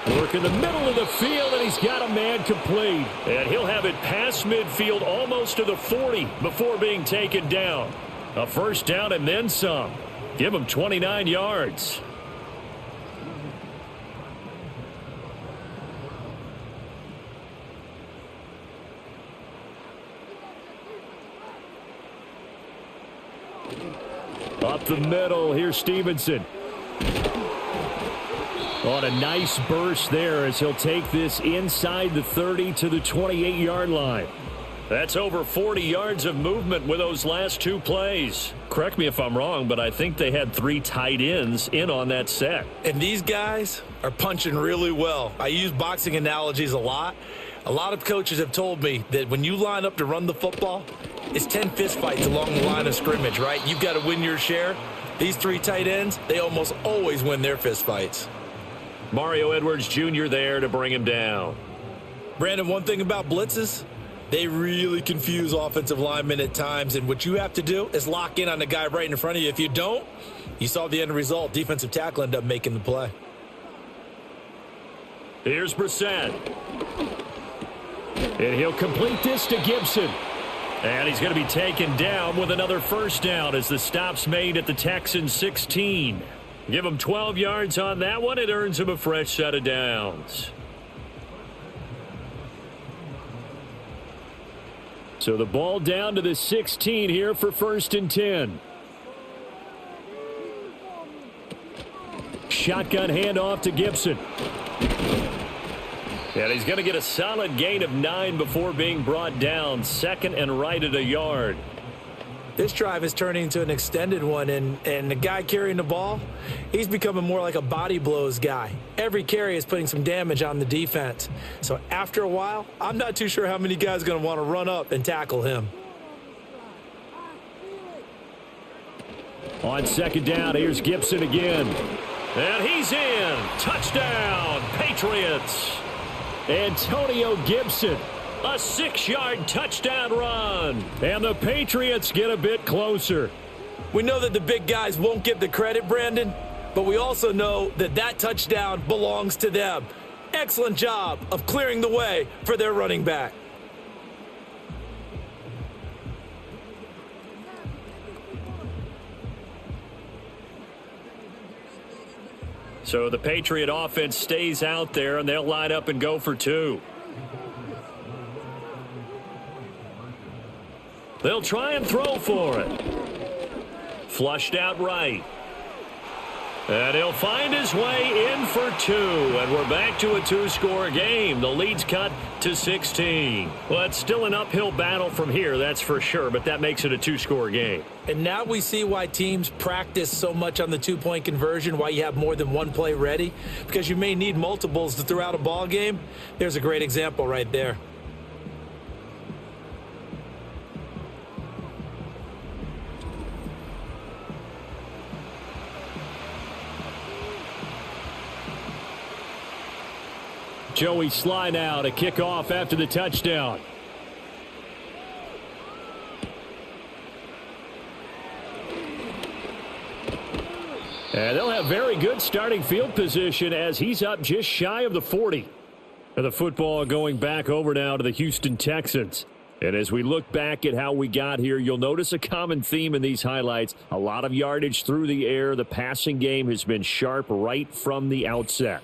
Speaker 2: Work in the middle of the field, and he's got a man complete. And he'll have it past midfield almost to the 40 before being taken down. A 1st down and then some. Give him 29 yards. Up the middle, here's Stevenson. On a nice burst there as he'll take this inside the 30 to the 28-yard line. That's over 40 yards of movement with those last 2 plays. Correct me if I'm wrong, but I think they had 3 tight ends in on that set.
Speaker 3: And these guys are punching really well. I use boxing analogies a lot. A lot of coaches have told me that when you line up to run the football, it's 10 fistfights along the line of scrimmage, right? You've got to win your share. These 3 tight ends, they almost always win their fistfights.
Speaker 2: Mario Edwards Jr. there to bring him down.
Speaker 3: Brandon, one thing about blitzes, they really confuse offensive linemen at times, and what you have to do is lock in on the guy right in front of you. If you don't, you saw the end result. Defensive tackle ended up making the play.
Speaker 2: Here's Brissett. And he'll complete this to Gibson. And he's going to be taken down with another 1st down as the stop's made at the Texans 16. Give him 12 yards on that one. It earns him a fresh set of downs. So the ball down to the 16 here for 1st and 10. shotgun handoff to Gibson. And he's going to get a solid gain of 9 before being brought down. Second and right at a yard.
Speaker 3: This drive is turning into an extended one, and the guy carrying the ball, he's becoming more like a body blows guy. Every carry is putting some damage on the defense. So after a while, I'm not too sure how many guys are going to want to run up and tackle him.
Speaker 2: On second down, here's Gibson again. And he's in. Touchdown, Patriots. Antonio Gibson, a 6-yard touchdown run. And the Patriots get a bit closer.
Speaker 3: We know that the big guys won't get the credit, Brandon, but we also know that that touchdown belongs to them. Excellent job of clearing the way for their running back.
Speaker 2: So the Patriot offense stays out there, and they'll line up and go for 2. They'll try and throw for it. Flushed out right. And he'll find his way in for 2. And we're back to a 2-score game. The lead's cut to 16. Well, it's still an uphill battle from here, that's for sure, but that makes it a 2-score game.
Speaker 3: And now we see why teams practice so much on the 2-point conversion, why you have more than one play ready, because you may need multiples to throw out a ball game. There's a great example right there.
Speaker 2: Joey Sly now to kick off after the touchdown. And they'll have very good starting field position as he's up just shy of the 40. And the football going back over now to the Houston Texans. And as we look back at how we got here, you'll notice a common theme in these highlights. A lot of yardage through the air. The passing game has been sharp right from the outset.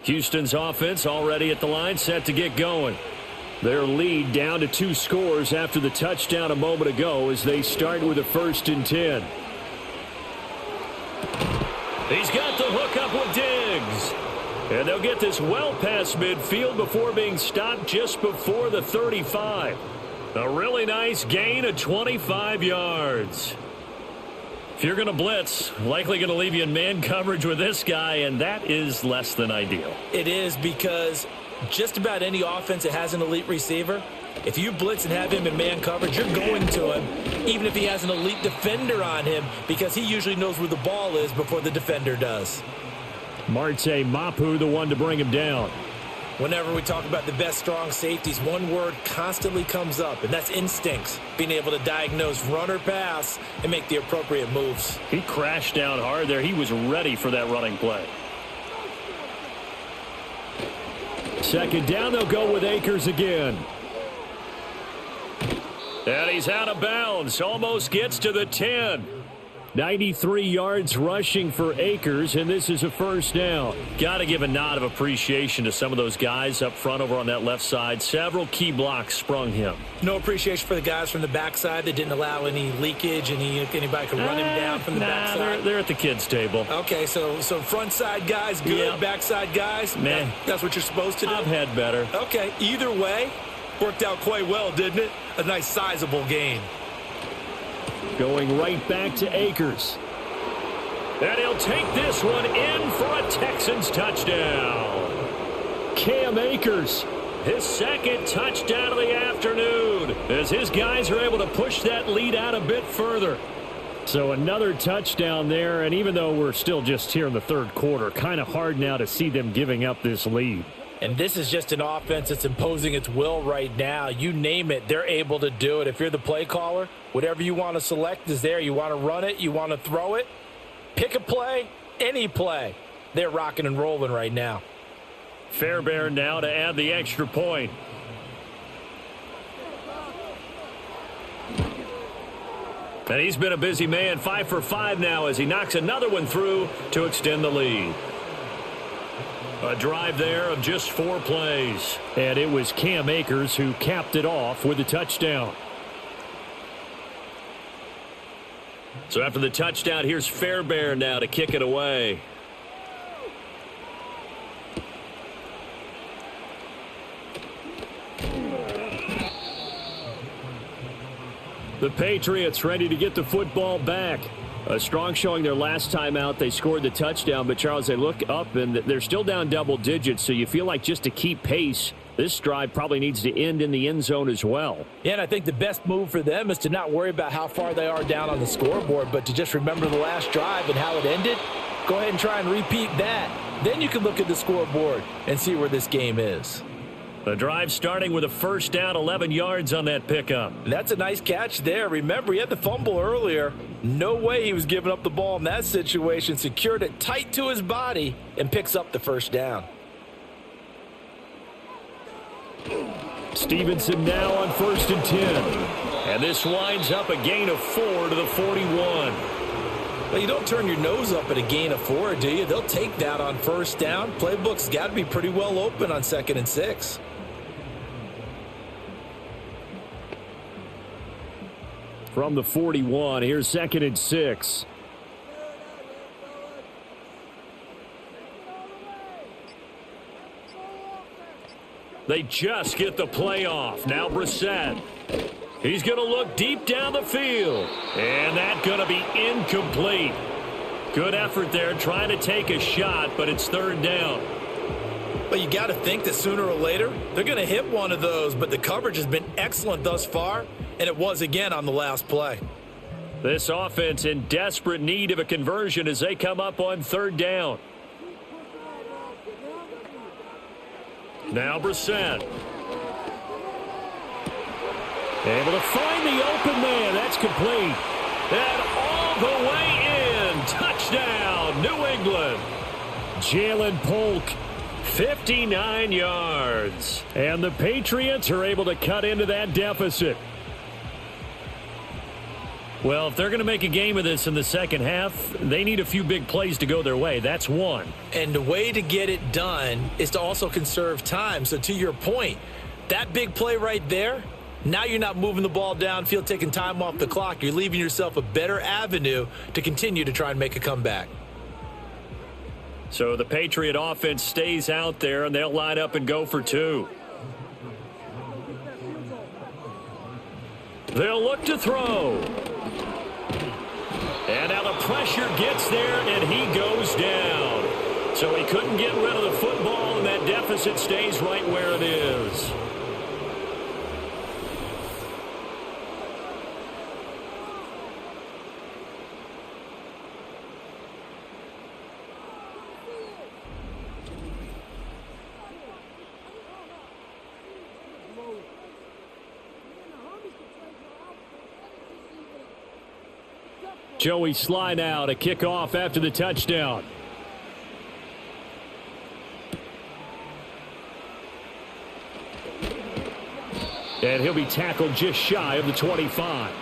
Speaker 2: Houston's offense already at the line, set to get going. Their lead down to 2 scores after the touchdown a moment ago as they start with a 1st and 10. He's got the hook up with Diggs. And they'll get this well past midfield before being stopped just before the 35. A really nice gain of 25 yards. If you're going to blitz, likely going to leave you in man coverage with this guy, and that is less than ideal.
Speaker 3: It is, because just about any offense that has an elite receiver, if you blitz and have him in man coverage, you're going to him, even if he has an elite defender on him, because he usually knows where the ball is before the defender does.
Speaker 2: Marte Mapu, the one to bring him down.
Speaker 3: Whenever we talk about the best strong safeties, one word constantly comes up, and that's instincts. Being able to diagnose run or pass and make the appropriate moves.
Speaker 2: He crashed down hard there. He was ready for that running play. Second down, they'll go with Akers again. And he's out of bounds. Almost gets to the 10. 93 yards rushing for Akers, and this is a 1st down. Got to give a nod of appreciation to some of those guys up front over on that left side. Several key blocks sprung him.
Speaker 3: No appreciation for the guys from the backside that didn't allow any leakage, and anybody could run him down from the backside.
Speaker 2: They're at the kids' table.
Speaker 3: Okay, so front side guys good,
Speaker 2: yeah.
Speaker 3: Backside guys,
Speaker 2: man,
Speaker 3: that's what you're supposed to do?
Speaker 2: I've had better.
Speaker 3: Okay, either way, worked out quite well, didn't it? A nice sizable gain.
Speaker 2: Going right back to Akers. And he'll take this one in for a Texans touchdown. Cam Akers, his 2nd touchdown of the afternoon, as his guys are able to push that lead out a bit further. So another touchdown there, and even though we're still just here in the 3rd quarter, kind of hard now to see them giving up this lead.
Speaker 3: And this is just an offense that's imposing its will right now. You name it, they're able to do it. If you're the play caller, whatever you want to select is there. You want to run it, you want to throw it, pick a play, any play. They're rocking and rolling right now.
Speaker 2: Fairbairn now to add the extra point. And he's been a busy man, 5 for 5 now as he knocks another one through to extend the lead. A drive there of just 4 plays. And it was Cam Akers who capped it off with a touchdown. So after the touchdown, here's Fairbairn now to kick it away. The Patriots ready to get the football back. A strong showing their last time out. They scored the touchdown, but Charles, they look up and they're still down double digits, so you feel like just to keep pace, this drive probably needs to end in the end zone as well.
Speaker 3: Yeah, and I think the best move for them is to not worry about how far they are down on the scoreboard, but to just remember the last drive and how it ended. Go ahead and try and repeat that. Then you can look at the scoreboard and see where this game is.
Speaker 2: The drive starting with a first down, 11 yards on that pickup.
Speaker 3: That's a nice catch there. Remember, he had the fumble earlier. No way he was giving up the ball in that situation. Secured it tight to his body and picks up the first down.
Speaker 2: Stevenson now on 1st and 10. And this winds up a gain of 4 to the 41.
Speaker 3: Well, you don't turn your nose up at a gain of 4, do you? They'll take that on first down. Playbook's got to be pretty well open on 2nd and 6.
Speaker 2: From the 41, here's 2nd and 6. They just get the play off. Now Brissett. He's going to look deep down the field. And that's going to be incomplete. Good effort there trying to take a shot, but it's 3rd down.
Speaker 3: But you got to think that sooner or later they're going to hit one of those, but the coverage has been excellent thus far, and it was again on the last play.
Speaker 2: This offense in desperate need of a conversion as they come up on 3rd down. Now Brissett. Able to find the open man. That's complete. And all the way in. Touchdown, New England. Jalen Polk, 59 yards. And the Patriots are able to cut into that deficit. Well, if they're going to make a game of this in the second half, they need a few big plays to go their way. That's one.
Speaker 3: And the way to get it done is to also conserve time. So to your point, that big play right there, now you're not moving the ball downfield, taking time off the clock. You're leaving yourself a better avenue to continue to try and make a comeback.
Speaker 2: So the Patriot offense stays out there, and they'll line up and go for 2. They'll look to throw. And now the pressure gets there, and he goes down. So he couldn't get rid of the football, and that deficit stays right where it is. Joey Sly now to kick off after the touchdown. And he'll be tackled just shy of the 25.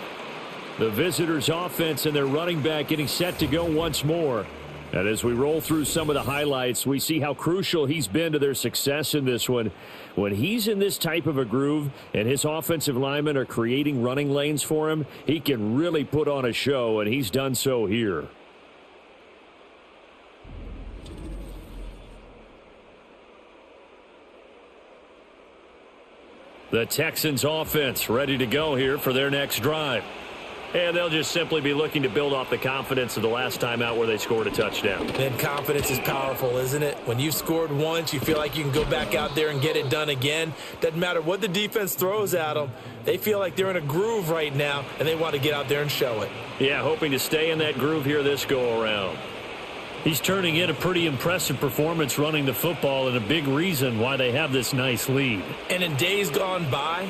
Speaker 2: The visitors' offense and their running back getting set to go once more. And as we roll through some of the highlights, we see how crucial he's been to their success in this one. When he's in this type of a groove and his offensive linemen are creating running lanes for him, he can really put on a show, and he's done so here. The Texans offense ready to go here for their next drive. And they'll just simply be looking to build off the confidence of the last time out where they scored a touchdown.
Speaker 3: And confidence is powerful, isn't it? When you've scored once, you feel like you can go back out there and get it done again. Doesn't matter what the defense throws at them. They feel like they're in a groove right now, and they want to get out there and show it.
Speaker 2: Yeah, hoping to stay in that groove here this go-around. He's turning in a pretty impressive performance running the football, and a big reason why they have this nice lead.
Speaker 3: And in days gone by,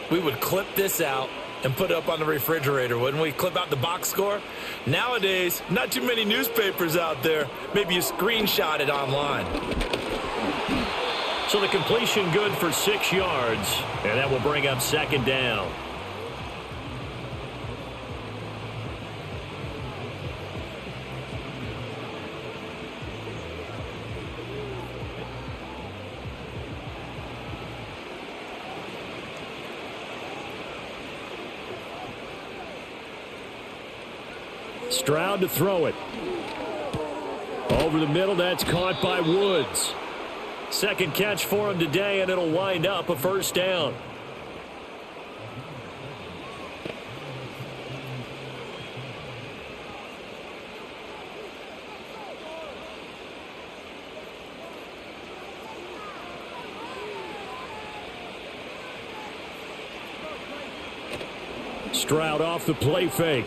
Speaker 3: we would clip this out and put it up on the refrigerator, wouldn't we? Clip out the box score. Nowadays, not too many newspapers out there. Maybe you screenshot it online.
Speaker 2: So the completion good for 6 yards, and that will bring up 2nd down. Stroud to throw it. Over the middle, that's caught by Woods. Second catch for him today, and it'll wind up a first down. Stroud off the play fake.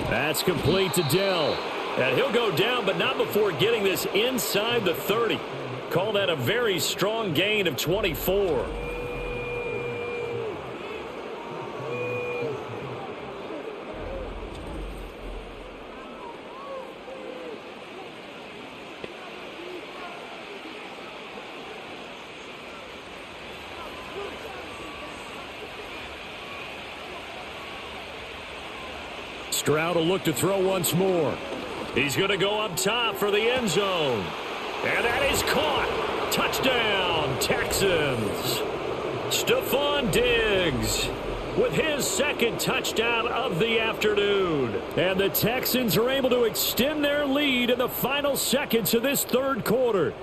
Speaker 2: That's complete to Dell. And he'll go down, but not before getting this inside the 30. Call that a very strong gain of 24. Stroud will look to throw once more. He's going to go up top for the end zone. And that is caught. Touchdown, Texans. Stephon Diggs with his second touchdown of the afternoon. And the Texans are able to extend their lead in the final seconds of this third quarter.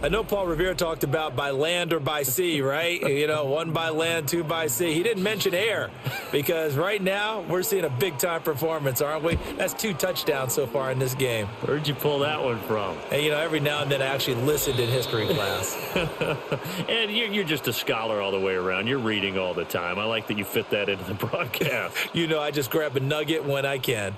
Speaker 3: I know Paul Revere talked about by land or by sea, right? You know, one by land, two by sea. He didn't mention air because right now we're seeing a big-time performance, aren't we? That's 2 touchdowns so far in this game.
Speaker 2: Where'd you pull that one from?
Speaker 3: And, you know, every now and then I actually listened in history class.
Speaker 2: And you're just a scholar all the way around. You're reading all the time. I like that you fit that into the broadcast.
Speaker 3: You know, I just grab a nugget when I can.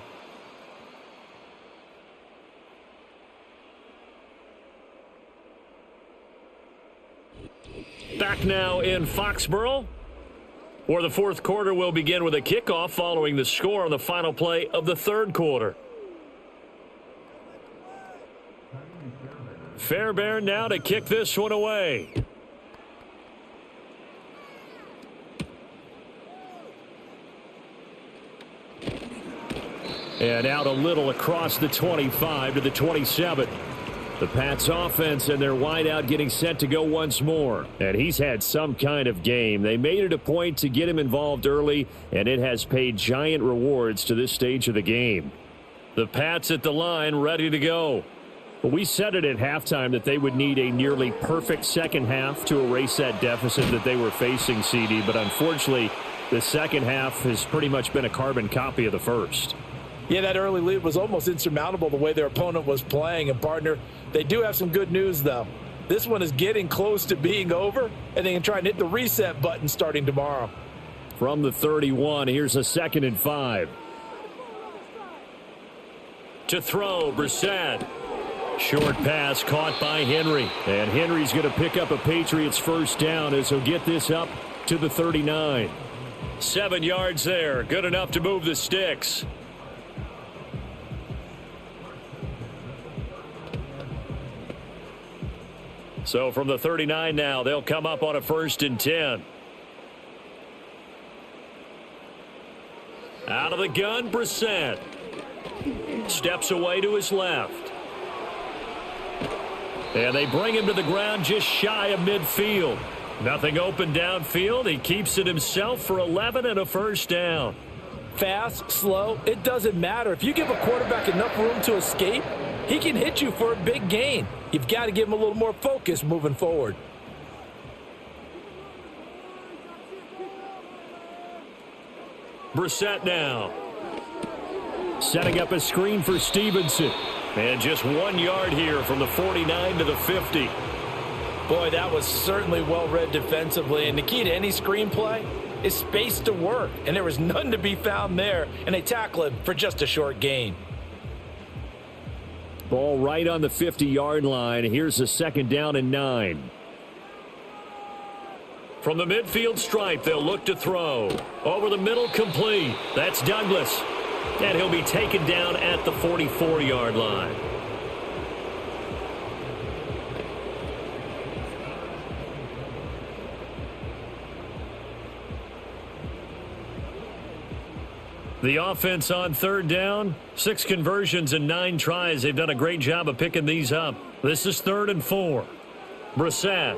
Speaker 2: Back now in Foxborough, where the fourth quarter will begin with a kickoff following the score on the final play of the third quarter. Fairbairn now to kick this one away. And out a little across the 25 to the 27. The Pats offense and their wideout getting set to go once more. And he's had some kind of game. They made it a point to get him involved early, and it has paid giant rewards to this stage of the game. The Pats at the line ready to go. But we said it at halftime that they would need a nearly perfect second half to erase that deficit that they were facing, CD. But unfortunately, the second half has pretty much been a carbon copy of the first.
Speaker 3: Yeah, that early lead was almost insurmountable the way their opponent was playing. And, partner, they do have some good news, though. This one is getting close to being over, and they can try and hit the reset button starting tomorrow.
Speaker 2: From the 31, here's a 2nd and 5. To throw, Brissett. Short pass caught by Henry. And Henry's going to pick up a Patriots first down as he'll get this up to the 39. 7 yards there. Good enough to move the sticks. So from the 39 now, they'll come up on a 1st and 10. Out of the gun, Brissett. Steps away to his left. And they bring him to the ground just shy of midfield. Nothing open downfield. He keeps it himself for 11 and a first down.
Speaker 3: Fast, slow, it doesn't matter. If you give a quarterback enough room to escape, he can hit you for a big gain. You've got to give him a little more focus moving forward.
Speaker 2: Brissett now. Setting up a screen for Stevenson. And just 1 yard here from the 49 to the 50.
Speaker 3: Boy, that was certainly well read defensively. And the key to any screenplay is space to work. And there was none to be found there. And they tackle him for just a short gain.
Speaker 2: Ball right on the 50-yard line. Here's a 2nd down and 9. From the midfield stripe, they'll look to throw. Over the middle, complete. That's Douglas. And he'll be taken down at the 44-yard line. The offense on 3rd down, 6 conversions and 9 tries. They've done a great job of picking these up. This is 3rd and 4. Brissett.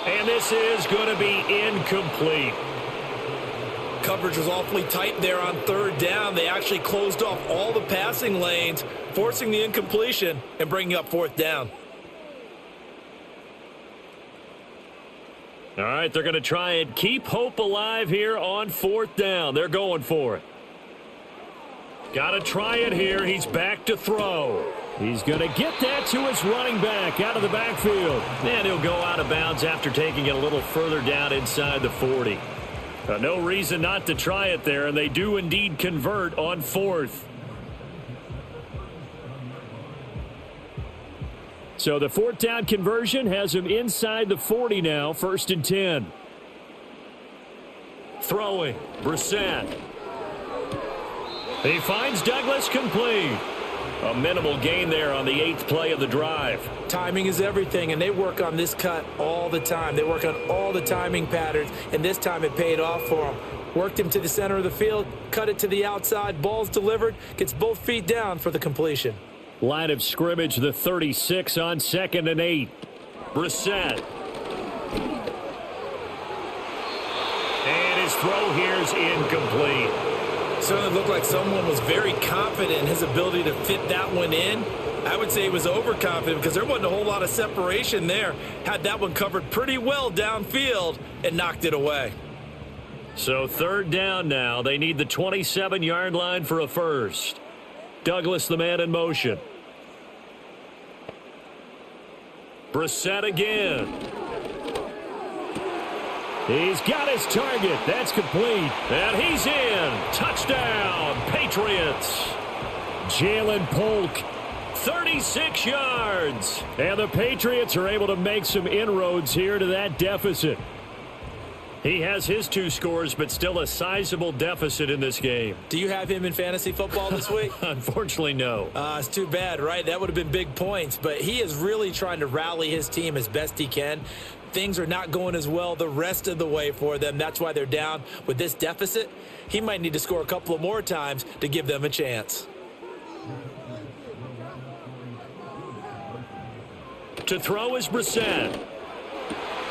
Speaker 2: And this is going to be incomplete.
Speaker 3: Coverage was awfully tight there on third down. They actually closed off all the passing lanes, forcing the incompletion and bringing up fourth down.
Speaker 2: All right, they're going to try and keep hope alive here on fourth down. They're going for it. Got to try it here. He's back to throw. He's going to get that to his running back out of the backfield. And he'll go out of bounds after taking it a little further down inside the 40. No reason not to try it there, and they do indeed convert on fourth. So the fourth down conversion has him inside the 40 now, 1st and 10. Throwing, Brissett. He finds Douglas complete. A minimal gain there on the 8th play of the drive.
Speaker 3: Timing is everything, and they work on this cut all the time. They work on all the timing patterns, and this time it paid off for them. Worked him to the center of the field, cut it to the outside, ball's delivered, gets both feet down for the completion.
Speaker 2: Line of scrimmage, the 36 on 2nd and 8. Brissett. And his throw here is incomplete.
Speaker 3: Certainly looked like someone was very confident in his ability to fit that one in. I would say he was overconfident because there wasn't a whole lot of separation there. Had that one covered pretty well downfield and knocked it away.
Speaker 2: So 3rd down now. They need the 27-yard line for a first. Douglas, the man in motion. Brissett again. He's got his target. That's complete. And he's in. Touchdown, Patriots. Jalen Polk, 36 yards. And the Patriots are able to make some inroads here to that deficit. He has his 2 scores, but still a sizable deficit in this game.
Speaker 3: Do you have him in fantasy football this week?
Speaker 2: Unfortunately, no.
Speaker 3: It's too bad, right? That would have been big points. But he is really trying to rally his team as best he can. Things are not going as well the rest of the way for them. That's why they're down with this deficit. He might need to score a couple of more times to give them a chance.
Speaker 2: To throw is Brissett.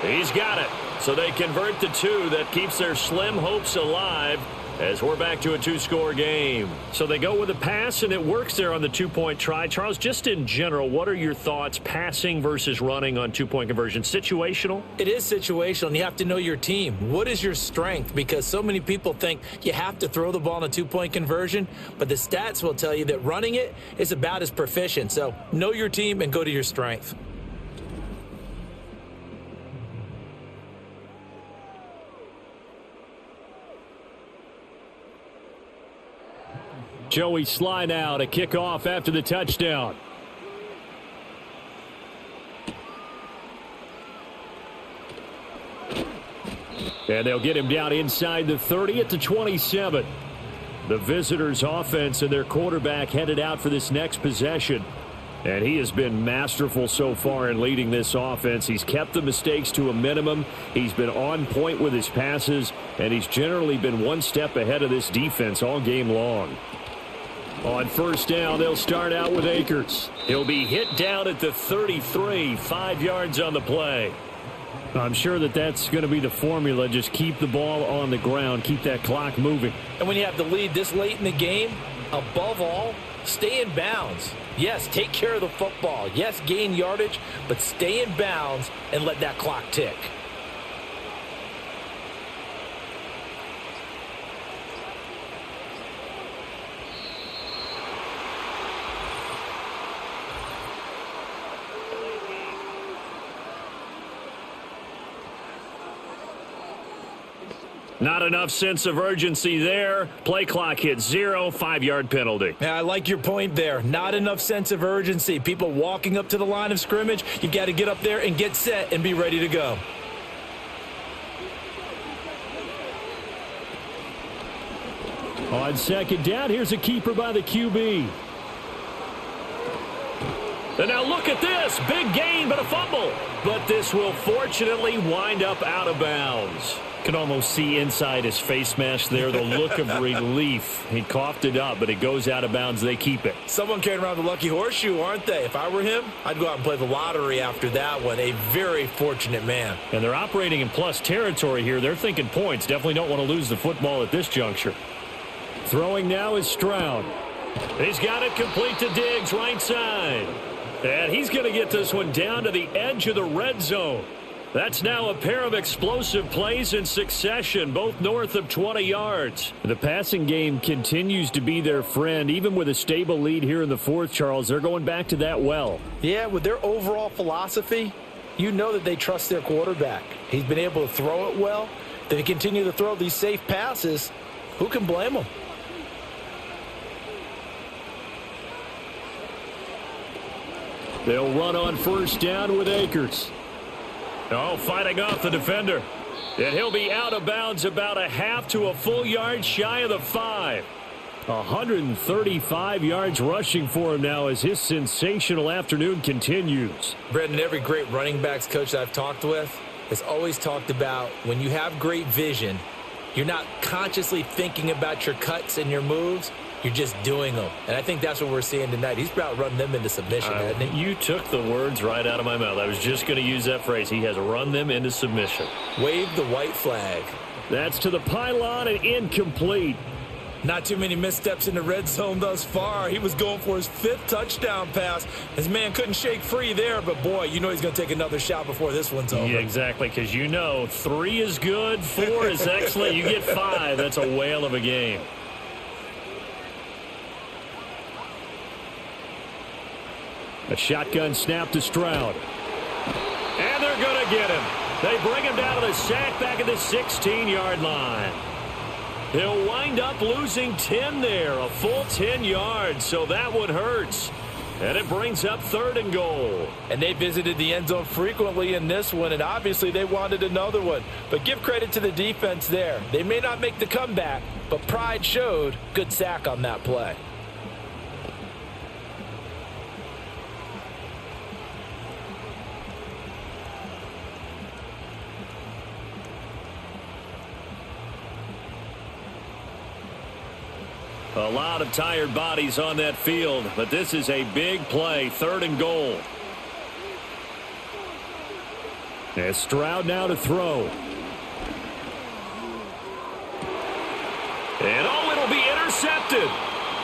Speaker 2: He's got it. So they convert the 2. That keeps their slim hopes alive as we're back to a 2-score game. So they go with a pass, and it works there on the 2-point try. Charles, just in general, what are your thoughts passing versus running on 2-point conversion? Situational?
Speaker 3: It is situational, and you have to know your team. What is your strength? Because so many people think you have to throw the ball in a 2-point conversion, but the stats will tell you that running it is about as proficient. So know your team and go to your strength.
Speaker 2: Joey Sly now to kick off after the touchdown. And they'll get him down inside the 30 at the 27. The visitors' offense and their quarterback headed out for this next possession. And he has been masterful so far in leading this offense. He's kept the mistakes to a minimum. He's been on point with his passes. And he's generally been one step ahead of this defense all game long. On first down, they'll start out with Akers. He'll be hit down at the 33, 5 yards on the play. I'm sure that that's going to be the formula. Just keep the ball on the ground, keep that clock moving.
Speaker 3: And when you have the lead this late in the game, above all, stay in bounds. Yes, take care of the football. Yes, gain yardage, but stay in bounds and let that clock tick.
Speaker 2: Not enough sense of urgency there. Play clock hits 0, 5-yard penalty.
Speaker 3: Yeah, I like your point there. Not enough sense of urgency. People walking up to the line of scrimmage, you've got to get up there and get set and be ready to go.
Speaker 2: On second down, here's a keeper by the QB. And now look at this. Big gain, but a fumble. But this will fortunately wind up out of bounds. Can almost see inside his face mask there the look of relief. He coughed it up, but it goes out of bounds. They keep it.
Speaker 3: Someone carrying around the lucky horseshoe, aren't they? If I were him, I'd go out and play the lottery after that one. A very fortunate man.
Speaker 2: And they're operating in plus territory here. They're thinking points. Definitely don't want to lose the football at this juncture. Throwing now is Stroud. He's got it complete to Diggs, right side. And he's going to get this one down to the edge of the red zone. That's now a pair of explosive plays in succession, both north of 20 yards. The passing game continues to be their friend. Even with a stable lead here in the fourth, Charles, they're going back to that well.
Speaker 3: Yeah, with their overall philosophy, you know that they trust their quarterback. He's been able to throw it well. They continue to throw these safe passes. Who can blame them?
Speaker 2: They'll run on first down with Akers. Oh, fighting off the defender. And he'll be out of bounds about a half to a full yard shy of the 5. 135 yards rushing for him now as his sensational afternoon continues.
Speaker 3: Brendan, every great running backs coach that I've talked with has always talked about when you have great vision, you're not consciously thinking about your cuts and your moves. You're just doing them. And I think that's what we're seeing tonight. He's about run them into submission, hasn't he?
Speaker 2: You took the words right out of my mouth. I was just going to use that phrase. He has run them into submission.
Speaker 3: Wave the white flag.
Speaker 2: That's to the pylon and incomplete.
Speaker 3: Not too many missteps in the red zone thus far. He was going for his 5th touchdown pass. His man couldn't shake free there, but boy, you know he's going to take another shot before this one's over.
Speaker 2: Yeah, exactly, because you know 3 is good, 4 is excellent. You get 5. That's a whale of a game. A shotgun snap to Stroud. And they're going to get him. They bring him down to the sack back at the 16-yard line. He'll wind up losing 10 there, a full 10 yards, so that one hurts. And it brings up 3rd and goal.
Speaker 3: And they visited the end zone frequently in this one, and obviously they wanted another one. But give credit to the defense there. They may not make the comeback, but pride showed. Good sack on that play.
Speaker 2: A lot of tired bodies on that field, but this is a big play, 3rd and goal. And Stroud now to throw. And oh, it'll be intercepted.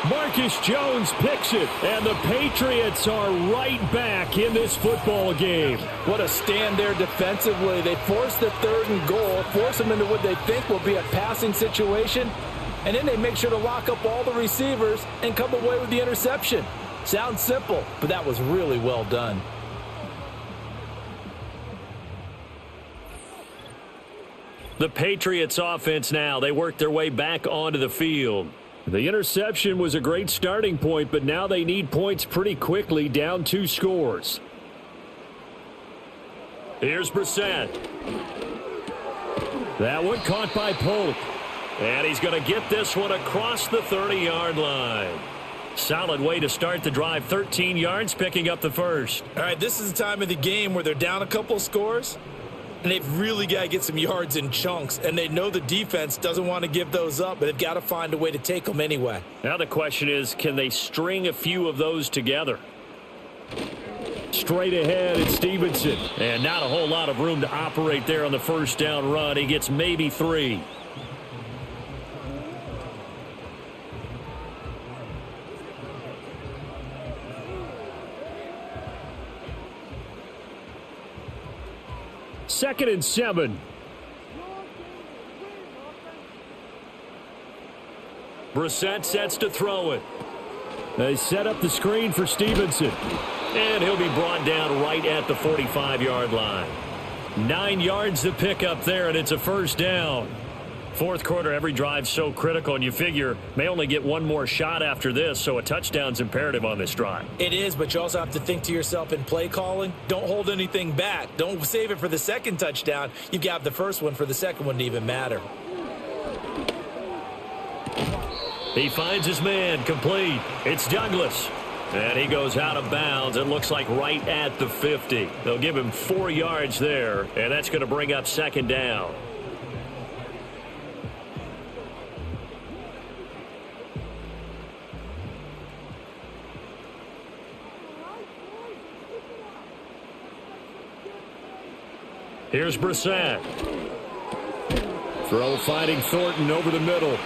Speaker 2: Marcus Jones picks it, and the Patriots are right back in this football game.
Speaker 3: What a stand there defensively. They force the 3rd and goal, force them into what they think will be a passing situation. And then they make sure to lock up all the receivers and come away with the interception. Sounds simple, but that was really well done.
Speaker 2: The Patriots offense now, they work their way back onto the field. The interception was a great starting point, but now they need points pretty quickly, down 2 scores. Here's Brissett. That one caught by Polk. And he's going to get this one across the 30-yard line. Solid way to start the drive. 13 yards, picking up the first.
Speaker 3: All right, this is the time of the game where they're down a couple scores, and they've really got to get some yards in chunks. And they know the defense doesn't want to give those up, but they've got to find a way to take them anyway.
Speaker 2: Now the question is, can they string a few of those together? Straight ahead, it's Stevenson. And not a whole lot of room to operate there on the first down run. He gets maybe 3. Second and 7. Brissett sets to throw it. They set up the screen for Stevenson. And he'll be brought down right at the 45-yard line. 9 yards to pick up there, and it's a first down. Fourth quarter, every drive so critical, and you figure may only get one more shot after this, so a touchdown's imperative on this drive.
Speaker 3: It is, but you also have to think to yourself in play calling, don't hold anything back. Don't save it for the second touchdown. You've got the first one for the second one to even matter.
Speaker 2: He finds his man complete. It's Douglas. And he goes out of bounds. It looks like right at the 50. They'll give him 4 yards there, and that's going to bring up second down. Here's Brissett. Throw finding Thornton over the middle.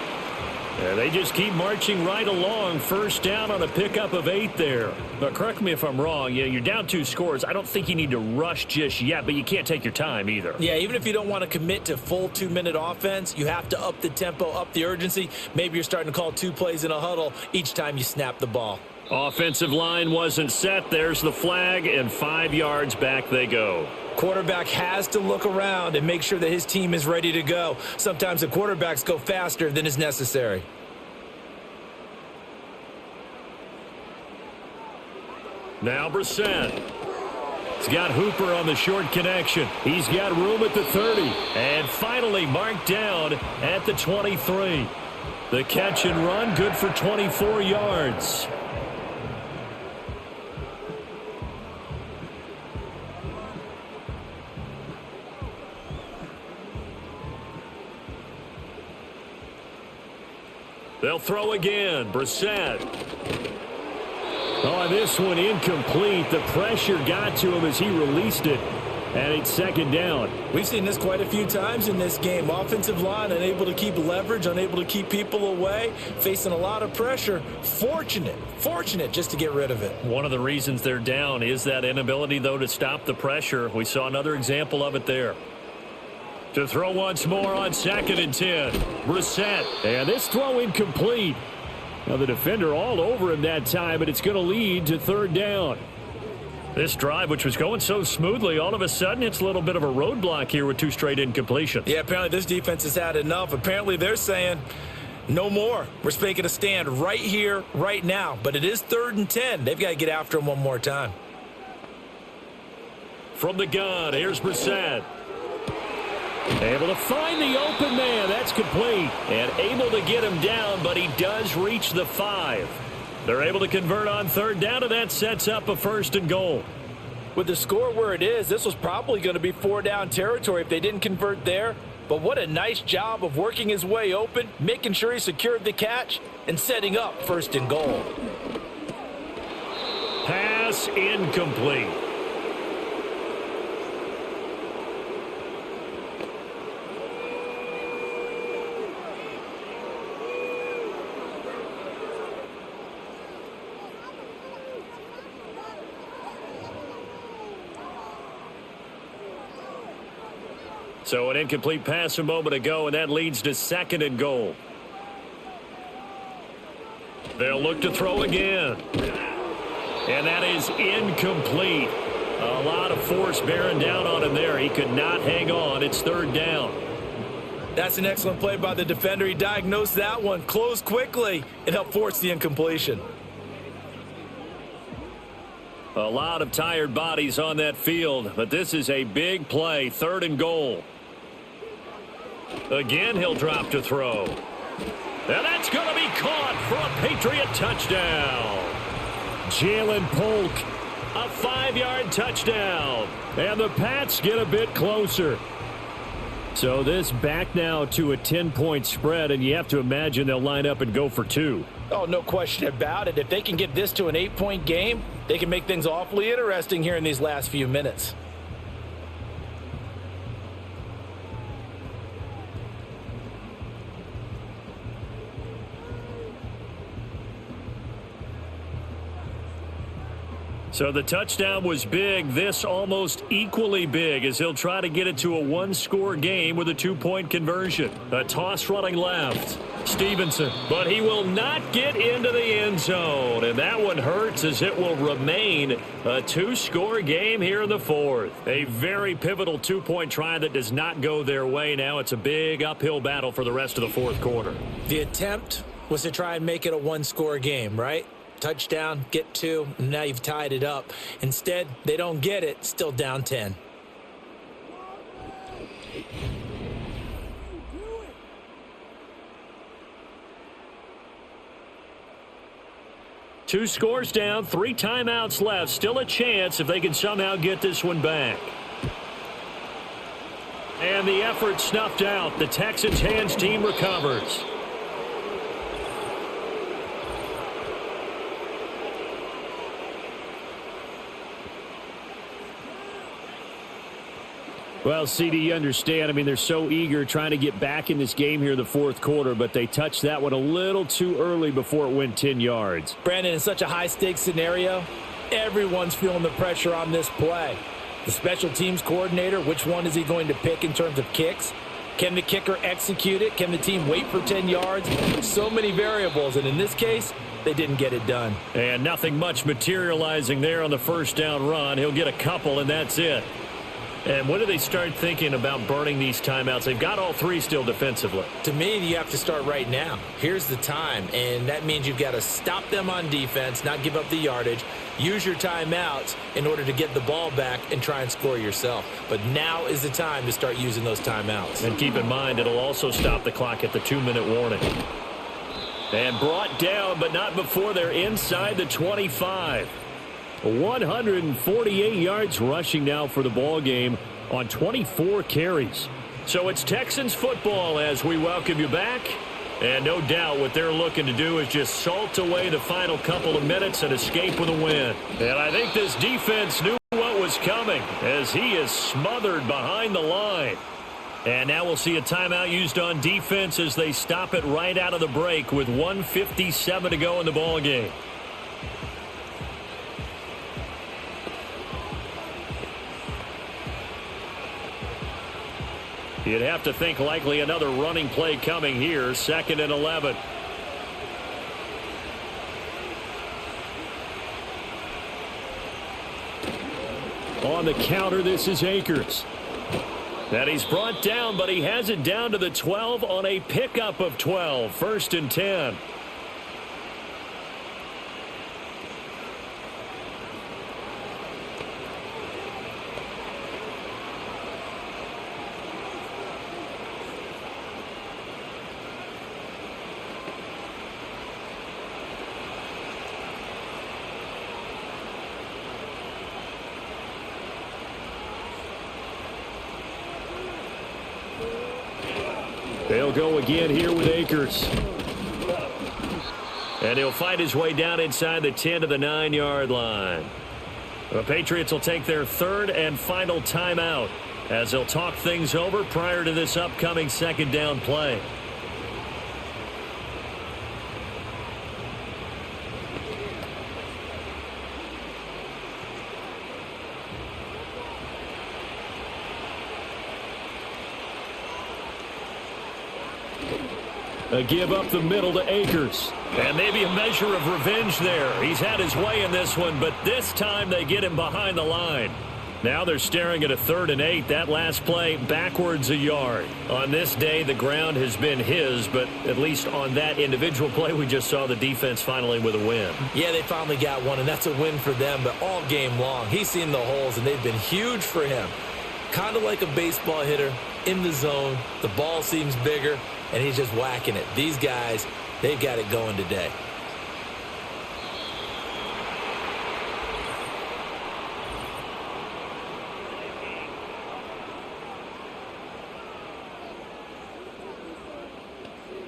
Speaker 2: And they just keep marching right along. First down on a pickup of 8 there. But correct me if I'm wrong. You're down 2 scores. I don't think you need to rush just yet, but you can't take your time either.
Speaker 3: Yeah, even if you don't want to commit to full 2-minute offense, you have to up the tempo, up the urgency. Maybe you're starting to call 2 plays in a huddle each time you snap the ball.
Speaker 2: Offensive line wasn't set. There's the flag, and 5 yards back they go.
Speaker 3: Quarterback has to look around and make sure that his team is ready to go. Sometimes the quarterbacks go faster than is necessary.
Speaker 2: Now Brissett. He's got Hooper on the short connection. He's got room at the 30. And finally marked down at the 23. The catch and run, good for 24 yards. They'll throw again. Brissett. Oh, this one incomplete. The pressure got to him as he released it. And it's second down.
Speaker 3: We've seen this quite a few times in this game. Offensive line unable to keep leverage, unable to keep people away, facing a lot of pressure. Fortunate just to get rid of it.
Speaker 2: One of the reasons they're down is that inability, though, to stop the pressure. We saw another example of it there. To throw once more on 2nd and 10. Brissett. And this throw incomplete. Now the defender all over him that time, but it's going to lead to 3rd down. This drive, which was going so smoothly, all of a sudden it's a little bit of a roadblock here with 2 straight incompletions.
Speaker 3: Yeah, apparently this defense has had enough. Apparently they're saying no more. We're making a stand right here, right now. But it is 3rd and 10. They've got to get after him one more time.
Speaker 2: From the gun, here's Brissett. Able to find the open man. That's complete. And able to get him down, but he does reach the 5. They're able to convert on 3rd down, and that sets up a 1st and goal.
Speaker 3: With the score where it is, this was probably going to be 4-down territory if they didn't convert there. But what a nice job of working his way open, making sure he secured the catch, and setting up 1st and goal.
Speaker 2: Pass incomplete. So an incomplete pass a moment ago, and that leads to 2nd and goal. They'll look to throw again. And that is incomplete. A lot of force bearing down on him there. He could not hang on. It's 3rd down.
Speaker 3: That's an excellent play by the defender. He diagnosed that one, closed quickly, and helped force the incompletion.
Speaker 2: A lot of tired bodies on that field, but this is a big play. 3rd and goal. Again, he'll drop to throw. And that's going to be caught for a Patriot touchdown. Jalen Polk, a 5-yard touchdown. And the Pats get a bit closer. So this back now to a 10-point spread, and you have to imagine they'll line up and go for 2.
Speaker 3: Oh, no question about it. If they can get this to an 8-point game, they can make things awfully interesting here in these last few minutes.
Speaker 2: So the touchdown was big. This almost equally big as he'll try to get it to a 1-score game with a 2-point conversion. A toss running left. Stevenson, but he will not get into the end zone. And that one hurts as it will remain a 2-score game here in the 4th. A very pivotal 2-point try that does not go their way. Now it's a big uphill battle for the rest of the 4th quarter.
Speaker 3: The attempt was to try and make it a 1-score game, right? Touchdown, get 2, and now you've tied it up. Instead, they don't get it, still down 10.
Speaker 2: 2 scores down, 3 timeouts left. Still a chance if they can somehow get this one back. And the effort snuffed out. The Texans hands team recovers. Well, CD, you understand. I mean, they're so eager trying to get back in this game here in the fourth quarter, but they touched that one a little too early before it went 10 yards.
Speaker 3: Brandon, in such a high-stakes scenario, everyone's feeling the pressure on this play. The special teams coordinator, which one is he going to pick in terms of kicks? Can the kicker execute it? Can the team wait for 10 yards? So many variables, and in this case, they didn't get it done.
Speaker 2: And nothing much materializing there on the first down run. He'll get a couple, and that's it. And when do they start thinking about burning these timeouts? They've got all 3 still defensively.
Speaker 3: To me, you have to start right now. Here's the time, and that means you've got to stop them on defense, not give up the yardage, use your timeouts in order to get the ball back and try and score yourself. But now is the time to start using those timeouts.
Speaker 2: And keep in mind, it'll also stop the clock at the 2-minute warning. And brought down, but not before they're inside the 25. 148 yards rushing now for the ball game on 24 carries. So it's Texans football as we welcome you back. And no doubt what they're looking to do is just salt away the final couple of minutes and escape with a win. And I think this defense knew what was coming as he is smothered behind the line. And now we'll see a timeout used on defense as they stop it right out of the break with 1:57 to go in the ball game. You'd have to think likely another running play coming here, 2nd and 11. On the counter, this is Akers. And he's brought down, but he has it down to the 12 on a pickup of 12. 1st and 10. They'll go again here with Akers. And he'll fight his way down inside the 10 to the 9-yard line. The Patriots will take their 3rd and final timeout as they'll talk things over prior to this upcoming 2nd down play. A give up the middle to Akers. And maybe a measure of revenge there. He's had his way in this one, but this time they get him behind the line. Now they're staring at a 3rd and 8. That last play backwards a yard. On this day, the ground has been his, but at least on that individual play, we just saw the defense finally with a win.
Speaker 3: Yeah, they finally got one, and that's a win for them, but all game long, he's seen the holes, and they've been huge for him. Kind of like a baseball hitter in the zone. The ball seems bigger, and he's just whacking it. These guys, they've got it going today.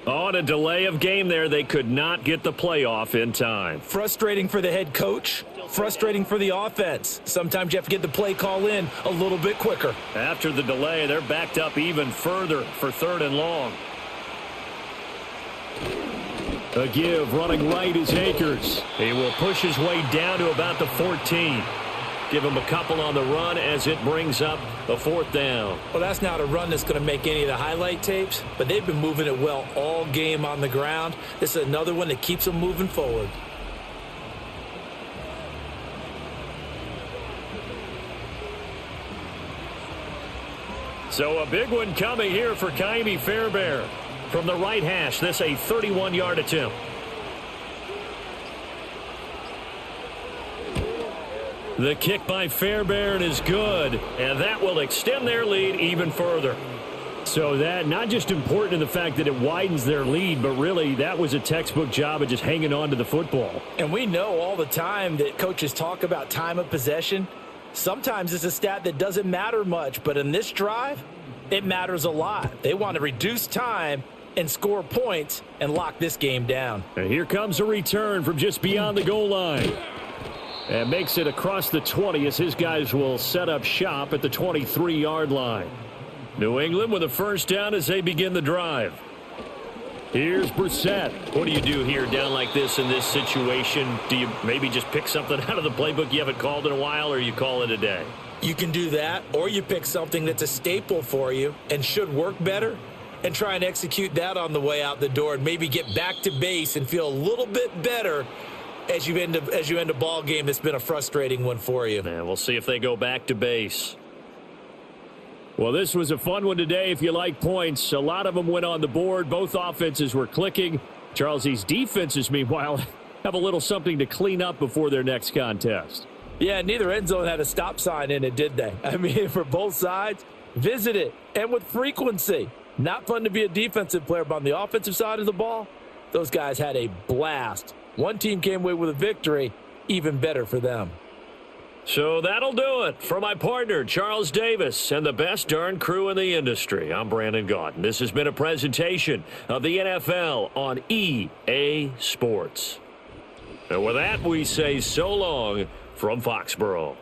Speaker 2: On a delay of game there, they could not get the playoff in time.
Speaker 3: Frustrating for the head coach, frustrating for the offense. Sometimes you have to get the play call in a little bit quicker.
Speaker 2: After the delay, they're backed up even further for 3rd and long. A give running right is Akers. He will push his way down to about the 14. Give him a couple on the run as it brings up a 4th down.
Speaker 3: Well, that's not a run that's going to make any of the highlight tapes, but they've been moving it well all game on the ground. This is another one that keeps them moving forward.
Speaker 2: So a big one coming here for Ka'imi Fairbairn. From the right hash, this a 31-yard attempt. The kick by Fairbairn is good, and that will extend their lead even further. So that not just important in the fact that it widens their lead, but really that was a textbook job of just hanging on to the football.
Speaker 3: And we know all the time that coaches talk about time of possession. Sometimes it's a stat that doesn't matter much, but in this drive, it matters a lot. They want to reduce time and score points and lock this game down.
Speaker 2: And here comes a return from just beyond the goal line. And makes it across the 20 as his guys will set up shop at the 23-yard line. New England with a first down as they begin the drive. Here's Brissett. What do you do here down like this in this situation? Do you maybe just pick something out of the playbook you haven't called in a while, or you call it a day?
Speaker 3: You can do that, or you pick something that's a staple for you and should work better and try and execute that on the way out the door and maybe get back to base and feel a little bit better as you end a ball game that's been a frustrating one for you.
Speaker 2: And we'll see if they go back to base. Well, this was a fun one today if you like points. A lot of them went on the board. Both offenses were clicking. Charles, these defenses, meanwhile, have a little something to clean up before their next contest.
Speaker 3: Yeah, neither end zone had a stop sign in it, did they? I mean, for both sides, visit it, and with frequency. Not fun to be a defensive player, but on the offensive side of the ball, those guys had a blast. One team came away with a victory, even better for them.
Speaker 2: So that'll do it for my partner, Charles Davis, and the best darn crew in the industry. I'm Brandon Gaudin. This has been a presentation of the NFL on EA Sports. And with that, we say so long from Foxborough.